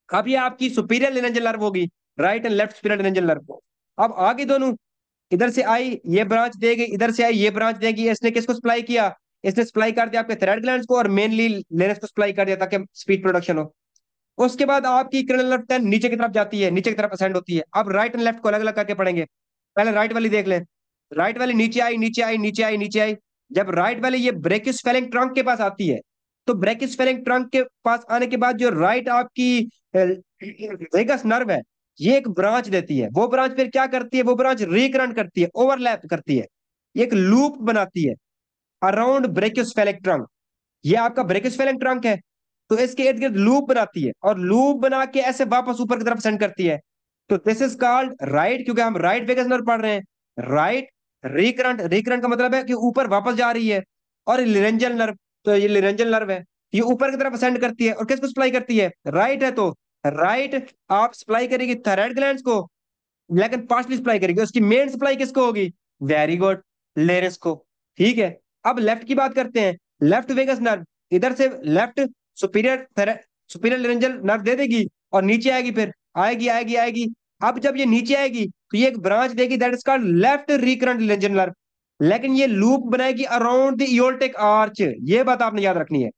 अब ये आपकी सुपीरियर लिनेंजल नर्व होगी, right and left superior laryngeal nerve. अब आगे दोनों, इधर से आई ये ब्रांच देगी, इधर से आई ये ब्रांच देगी, इसने किसको सप्लाई किया, इसने सप्लाई कर दिया आपके थायराइड ग्लैंड्स को और मेनली लेनस को सप्लाई कर दिया ताकि स्पीड प्रोडक्शन हो। उसके बाद आपकी क्रेनियल नर्व 10 नीचे की तरफ जाती है, नीचे की तरफ असेंड होती है। अब राइट एंड लेफ्ट को अलग अलग करके पढ़ेंगे, पहले राइट वाली देख लें। राइट वाली नीचे आई, नीचे आई, नीचे आई, नीचे आई। जब राइट वाली ये ब्रेकियोस्फेरिंग ट्रंक के पास आती है, तो ब्रेकियोस्फेरिंग ट्रंक के पास आने के बाद जो राइट आपकी वेगस नर्व है, ये एक ब्रांच देती है। वो ब्रांच फिर क्या करती है, वो ब्रांच रिकरंट करती है, ओवरलैप करती है, एक लूप बनाती है अराउंड ब्रेकियोस्फेरिक ट्रंक। ये आपका ब्रेकियोस्फेरिक ट्रंक है, तो इसके इर्द गिर्द लूप बनाती है और लूप बना के ऐसे वापस ऊपर की तरफ सेंड करती है। तो दिस इज कॉल्ड राइट, क्योंकि हम राइट वेगस नर्व पढ़ रहे हैं, राइट रिकरंट। रिकरंट का मतलब है कि ऊपर वापस जा रही है। और लिरेंजल नर्व, तो ये लिरेंजल नर्व है, ये ऊपर की तरफ असेंड करती है और किसको सप्लाई करती है, राइट है तो राइट आप सप्लाई करेगी थायराइड ग्लैंड्स को, लेकिन पार्शली सप्लाई करेगी, उसकी मेन सप्लाई किसको होगी, वेरी गुड, लेरिस को। ठीक है, अब लेफ्ट की बात करते हैं। लेफ्ट वेगस नर्व इधर से left superior superior laryngeal nerve दे देगी और नीचे आएगी, फिर आएगी आएगी आएगी। अब जब ये नीचे आएगी तो ये एक ब्रांच देगी, that is called left recurrent laryngeal nerve, लेकिन ये लूप बनाएगी अराउंड द इयोल्टिक आर्च। ये बात आपने याद रखनी है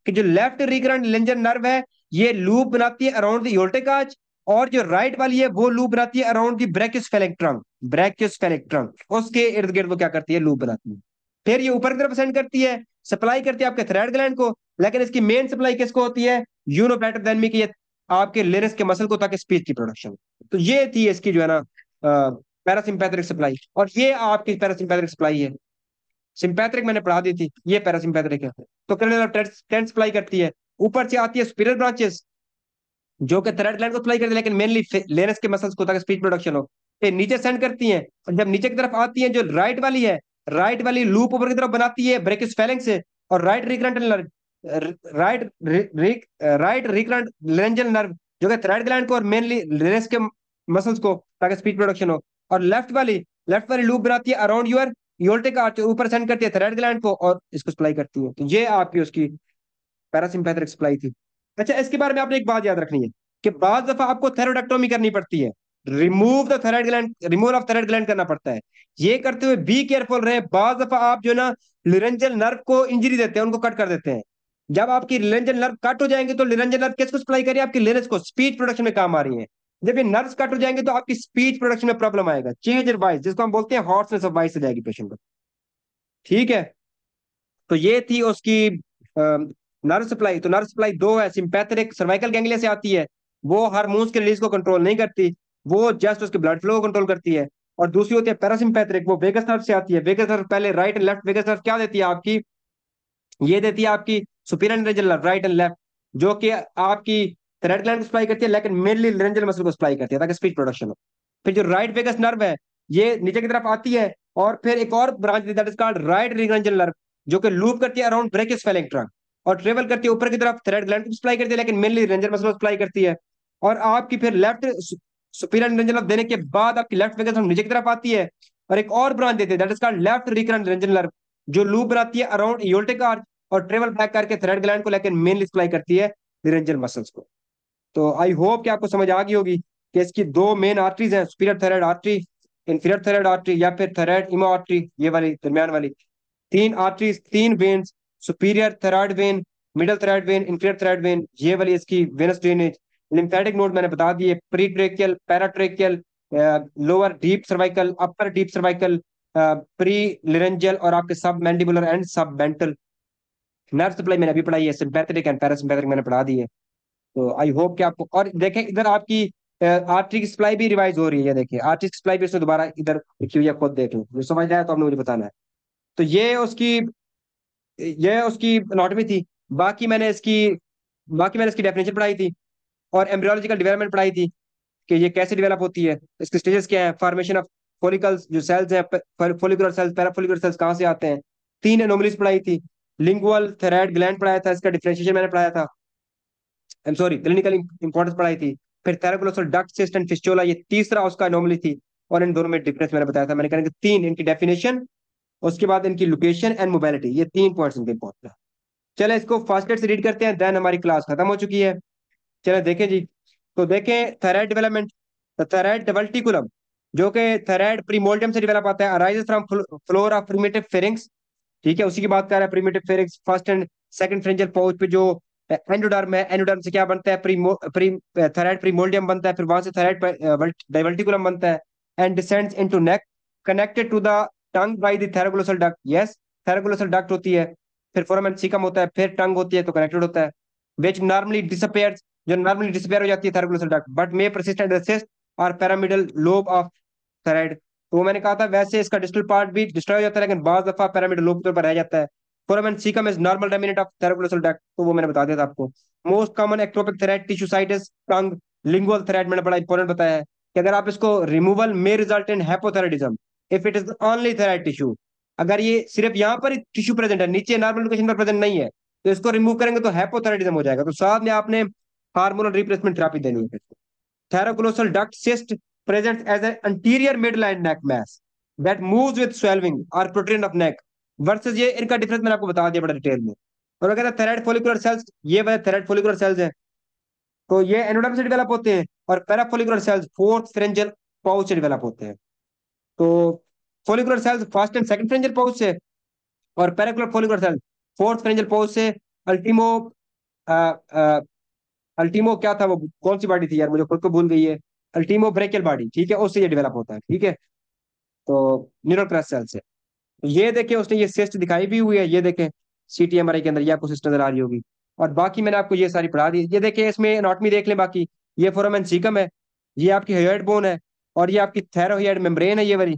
कि जो लेफ्ट रिकरेंट लेरेंजियल नर्व है ये लूप बनाती है अराउंड द इयोल्टिक आर्च, और जो राइट वाली है वो लूप बनाती है अराउंड द ब्रैकियोस्फेरिक ट्रंक। ब्रैकियोस्फेरिक ट्रंक उसके इर्द गिर्द वो क्या करती है, लूप बनाती है। फिर ये ऊपर की तरफ सेंड करती है, सप्लाई करती है आपके थायराइड ग्लैंड को, लेकिन इसकी मेन सप्लाई किसको होती है, यूरोप्लेटोडेर्मी की, आपके लेरिस के मसल को, ताकि स्पीच की प्रोडक्शन। तो ये थी इसकी जो है ना पैरासिम्पैथेटिक सप्लाई, और ये आपकी पैरासिम्पैथेटिक सप्लाई है। सिंपैथेटिक मैंने पढ़ा दी थी, ये पैरासिम्पैथेटिक है। तो क्रैनियल टेंस सप्लाई करती है, ऊपर से आती है सुपीरियर ब्रांचेस जो कि थ्रेड ग्लैंड को सप्लाई करती है, लेकिन मेनली लेनस के मसल्स को, ताकि स्पीच प्रोडक्शन हो। फिर नीचे सेंड करती हैं, और जब नीचे की तरफ आती है जो राइट वाली है, राइट वाली लूप ऊपर की तरफ बनाती है ब्रेकियोस्फेरिंग से, और right recurrent right right recurrent laryngeal nerve जो कि थ्रेड ग्लैंड को और मेनली रेस के मसल्स को, ताकि स्पीच प्रोडक्शन हो। और लेफ्ट वाली लूप बनाती है अराउंड योर यूल्टिक आर्च, ऊपर सेंड करती है थ्रेड ग्लैंड को और इसको सप्लाई करती है। तो ये आपकी उसकी पैरासिम्पैथेटिक सप्लाई थी। अच्छा, इसके बारे में आपने एक बात याद रखनी है कि बाज दफा आपको थेरोडेक्टोमी करनी पड़ती है, रिमूवल ऑफ थेरोइड ग्लैंड करना पड़ता है। ये करते हुए बी केयरफुल रहे, बाज दफा आप जो ना लिरेंजल नर्व को इंजरी देते हैं, उनको कट कर देते हैं। जब आपकी लिरेंजल नर्व कट हो जाएंगे तो लिरेंजल नर्व किसको सप्लाई करिए, आपकी लिनस को, स्पीच प्रोडक्शन में काम आ रही है। जब ये नर्व्स कट हो जाएंगे तो आपकी स्पीच प्रोडक्शन में प्रॉब्लम आएगा, चेंज इन वॉइस, जिसको हम बोलते हैं हॉर्सनेस ऑफ वॉइस, आ जाएगी पेशेंट को। ठीक है। तो ये थी उसकी नर्व सप्लाई। तो नर्व सप्लाई दो है, सिंपैथेटिक सर्वाइकल गैंग्लिया से आती है, वो हार्मोन्स के रिलीज को कंट्रोल नहीं करती, वो जस्ट उसके ब्लड फ्लो को कंट्रोल करती है। और दूसरी होती है पैरासिम्पैथेटिक, वो वेगस नर्व से आती है। वेगस नर्व पहले right and left vagus nerve क्या देती है आपकी, ये देती है आपकी superior laryngeal nerve, right and left, जो कि आपकी थ्रेड ग्लैंड को सप्लाई करती है, लेकिन मेनली रेंजल मसल को सप्लाई करती है ताकि स्पीच प्रोडक्शन हो। फिर जो राइट वेगस नर्व है, ये नीचे की तरफ आती है, और फिर एक और branch that is called right recurrent nerve, जो कि लूप करती है अराउंड ब्रेकियोस्फेरिक ट्रंक और ट्रेवल करती है ऊपर की तरफ, थ्रेड ग्लैंड को सप्लाई करती है, लेकिन मेनली रेंजल मसल को सप्लाई करती है। और आपकी फिर लेफ्ट सुपीरियर रेंजल नर्व देने के बाद आपकी लेफ्ट वेगस नर्व नीचे की तरफ आती है, और एक और ब्रांच देती है that is called left recurrent laryngeal nerve, जो लूप बनाती है अराउंड एओर्टिक आर्च और ट्रेवल बैक करके थ्रेड ग्लैंड को, लेकिन मेनली सप्लाई करती है निरंजन मसल्स को। तो आई होप कि आपको समझ आ गई होगी कि इसकी दो मेन आर्टरीज हैं, superior thyroid artery, inferior thyroid artery, या फिर थायराइड इमो आर्टरी, ये वाली दरमियान वाली तीन आर्टरीज, तीन veins, superior thyroid when, middle thyroid when, inferior thyroid when, ये वाली इसकी वेनस ड्रेनेज। लिम्फेटिक नोड मैंने बता दिए, pre tracheal, paratracheal, lower deep cervical, upper deep cervical, pre laryngeal, और आपके submandibular and submental. Nerve supply मैंने अभी पढ़ाई है, सिंपैथेटिक एंड पैरासिम्पैथेटिक मैंने पढ़ा दी है। तो आई होप कि आपको, और देखें इधर आपकी आर्टरी की सप्लाई भी रिवाइज हो रही है, देखिए आर्टरी की सप्लाई भी इसमें दोबारा इधर लिखी हुई है, खुद देख लो, जो समझ आया तो आपने मुझे बताना है। तो ये उसकी एनाटॉमी थी। बाकी मैंने इसकी बाकी मैंने इसकी डेफिनेशन पढ़ाई थी, और एम्ब्रियोलॉजिकल डेवलपमेंट पढ़ाई थी कि ये कैसे डेवलप होती है, इसके स्टेजेस क्या है, फॉर्मेशन ऑफ फॉलिकल्स, जो सेल्स हैं, फॉलिकुलर सेल्स, पैराफॉलिकुलर सेल्स कहाँ से आते हैं, तीन एनोमलीज पढ़ाई थी। लिंगुअल थेराइड ग्लैंड पढ़ाया था, इसका डिफरेंशिएशन मैंने पढ़ाया था, आई एम सॉरी, क्लिनिकल इंपॉर्टेंस पढ़ाई थी। फिर थैलाकोलोसल डक्ट सिस्ट एंड फिस्टुला, ये तीसरा उसका एनोमली थी। और इन दोनों में डिफरेंस मैंने बताया था, मैंने कहा कि तीन, इनकी डेफिनेशन, उसके बाद इनकी लोकेशन एंड मोबाइलिटी, ये तीन पॉइंट्स इनके इंपॉर्टेंट है। चले इसको फास्टेड से रीड करते हैं, देन हमारी क्लास खत्म हो चुकी है। चले देखें जी। तो देखें थायराइड डेवलपमेंट। थायराइड डेवल्टिकुलम, जो कि थायराइड प्रीमोल्डियम से डेवलप आता है, arises from floor of primitive pharynx. ठीक है, उसी की बात कर रहा है, primitive pharynx, first and second pharyngeal pouch पे जो एंडोडर्म है, एंडोडर्म से क्या बनता है, थायराइड प्रीमोल्डियम बनता है, फिर वहां से थायराइड डाइवर्टिकुलम बनता है, and descends into neck, connected to the tongue by the thyroglossal duct. Yes, thyroglossal duct होती है, फिर फोराmen सीकम होता है, फिर टंग होती है, तो कनेक्टेड होता है, विच नॉर्मली डिसअपियर्स, जो नॉर्मली डिसअपियर हो जाती है thyroglossal duct, but may persistent as cyst और पैरामिडल लोब ऑफ थायराइड। तो मैंने कहा था वैसे इसका डिस्टल पार्ट भी डिस्ट्रॉय हो जाता है, लेकिन बाज दफा पैरामिडल लोब के तौर पर रह जाता है। Foramen caecum is normal remnant of thyroglossal duct, तो वो मैंने बता दिया था आपको। Most common ectopic thyroid tissue site is tongue. Lingual thyroid मैंने बड़ा इंपॉर्टेंट बताया है कि अगर आप इसको रिमूवल में result in hypothyroidism if it is only thyroid tissue. अगर ये सिर्फ यहाँ पर टिश्यू प्रेजेंट है, नीचे नॉर्मल लोकेशन पर प्रेजेंट नहीं है, तो इसको रिमूव करेंगे तो हाइपोथायराइडिज्म हो जाएगा। तो साथ में आपने हार्मोनल रिप्लेसमेंट थेरेपी देनी है। Thyroglossal duct cyst presents as an anterior midline neck mass that moves with swelling or protrusion of neck versus, ये इनका डिफरेंस मैंने आपको बता दिया बड़ा डिटेल में। और अगर थैराइड फॉलिकुलर सेल्स, ये वह थैराइड फॉलिकुलर सेल्स है, तो ये एंडोडर्म से डेवलप होते हैं, और parafollicular cells fourth pharyngeal pouch से डेवलप होते हैं। तो follicular cells first and second pharyngeal pouch से, और para follicular cells fourth pharyngeal pouch से। अल्टीमो अल्टीमो क्या था वो, कौन सी बॉडी थी यार, मुझे खुद को भूल गई है। अल्टीमो ब्रेकियल बॉडी, ठीक है, उससे ये डेवलप होता है। ठीक है, तो न्यूरल क्रैश सेल से। ये देखें उसने ये सिस्ट दिखाई भी हुई है, ये देखें CT MRI के अंदर, ये आपको सिस्ट नजर आ रही होगी। और बाकी मैंने आपको ये सारी पढ़ा दी, ये देखें इसमें एनाटॉमी देख लें बाकी। ये फोरामेन सीकम है, ये आपकी हायोइड बोन है, और ये आपकी थैरोइड मेम्ब्रेन है, ये वाली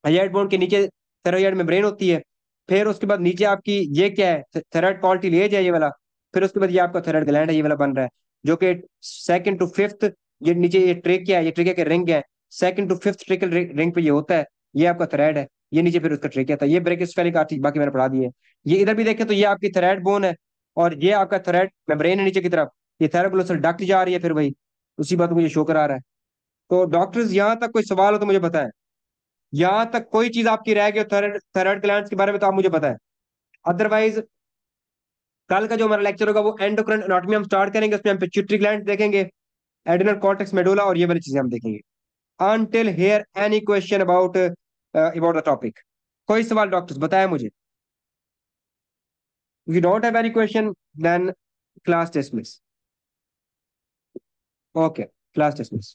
हायोइड बोन के नीचे थैरोइड मेम्ब्रेन होती है। फिर उसके बाद नीचे आपकी ये क्या है, थैराइड कॉर्टिलेज है ये वाला। फिर उसके बाद ये आपका थैराइड ग्लैंड है, ये वाला बन रहा है, जो कि सेकंड टू फिफ्थ, ये नीचे ये ट्रेकिया है, ये ट्रेकिया के रिंग है, second to fifth tracheal ring पे ये होता है, ये आपका थैराइड है। ये नीचे फिर उसका ट्रेकिया था, ये ब्रेकियोस्फेरिक आर्टरी, बाकी मैंने पढ़ा दी है। ये इधर भी देखें तो ये आपकी थैराइड बोन है, और ये आपका थैराइड मेम्ब्रेन है नीचे की तरफ। ये थायरोग्लोसल डक्ट जा रही है, फिर वही उसी बात को मुझे शो करा रहा है। तो डॉक्टर्स, यहाँ तक कोई सवाल हो तो मुझे बताएं। यहाँ तक कोई चीज आपकी रह गई हो थायराइड थायराइड ग्लैंड्स के बारे में तो आप मुझे बताएं। अदरवाइज कल का जो हमारा लेक्चर होगा वो एंडोक्राइन एनाटॉमी हम स्टार्ट करेंगे, उसमें हम पिट्यूटरी ग्लैंड देखेंगे, एड्रिनल कॉर्टेक्स मेडुला, और ये वाली चीजें हम देखेंगे। Until here any question about about the topic? कोई सवाल डॉक्टर्स बताएं मुझे। If you don't have any question, then class dismiss. Okay, class dismiss.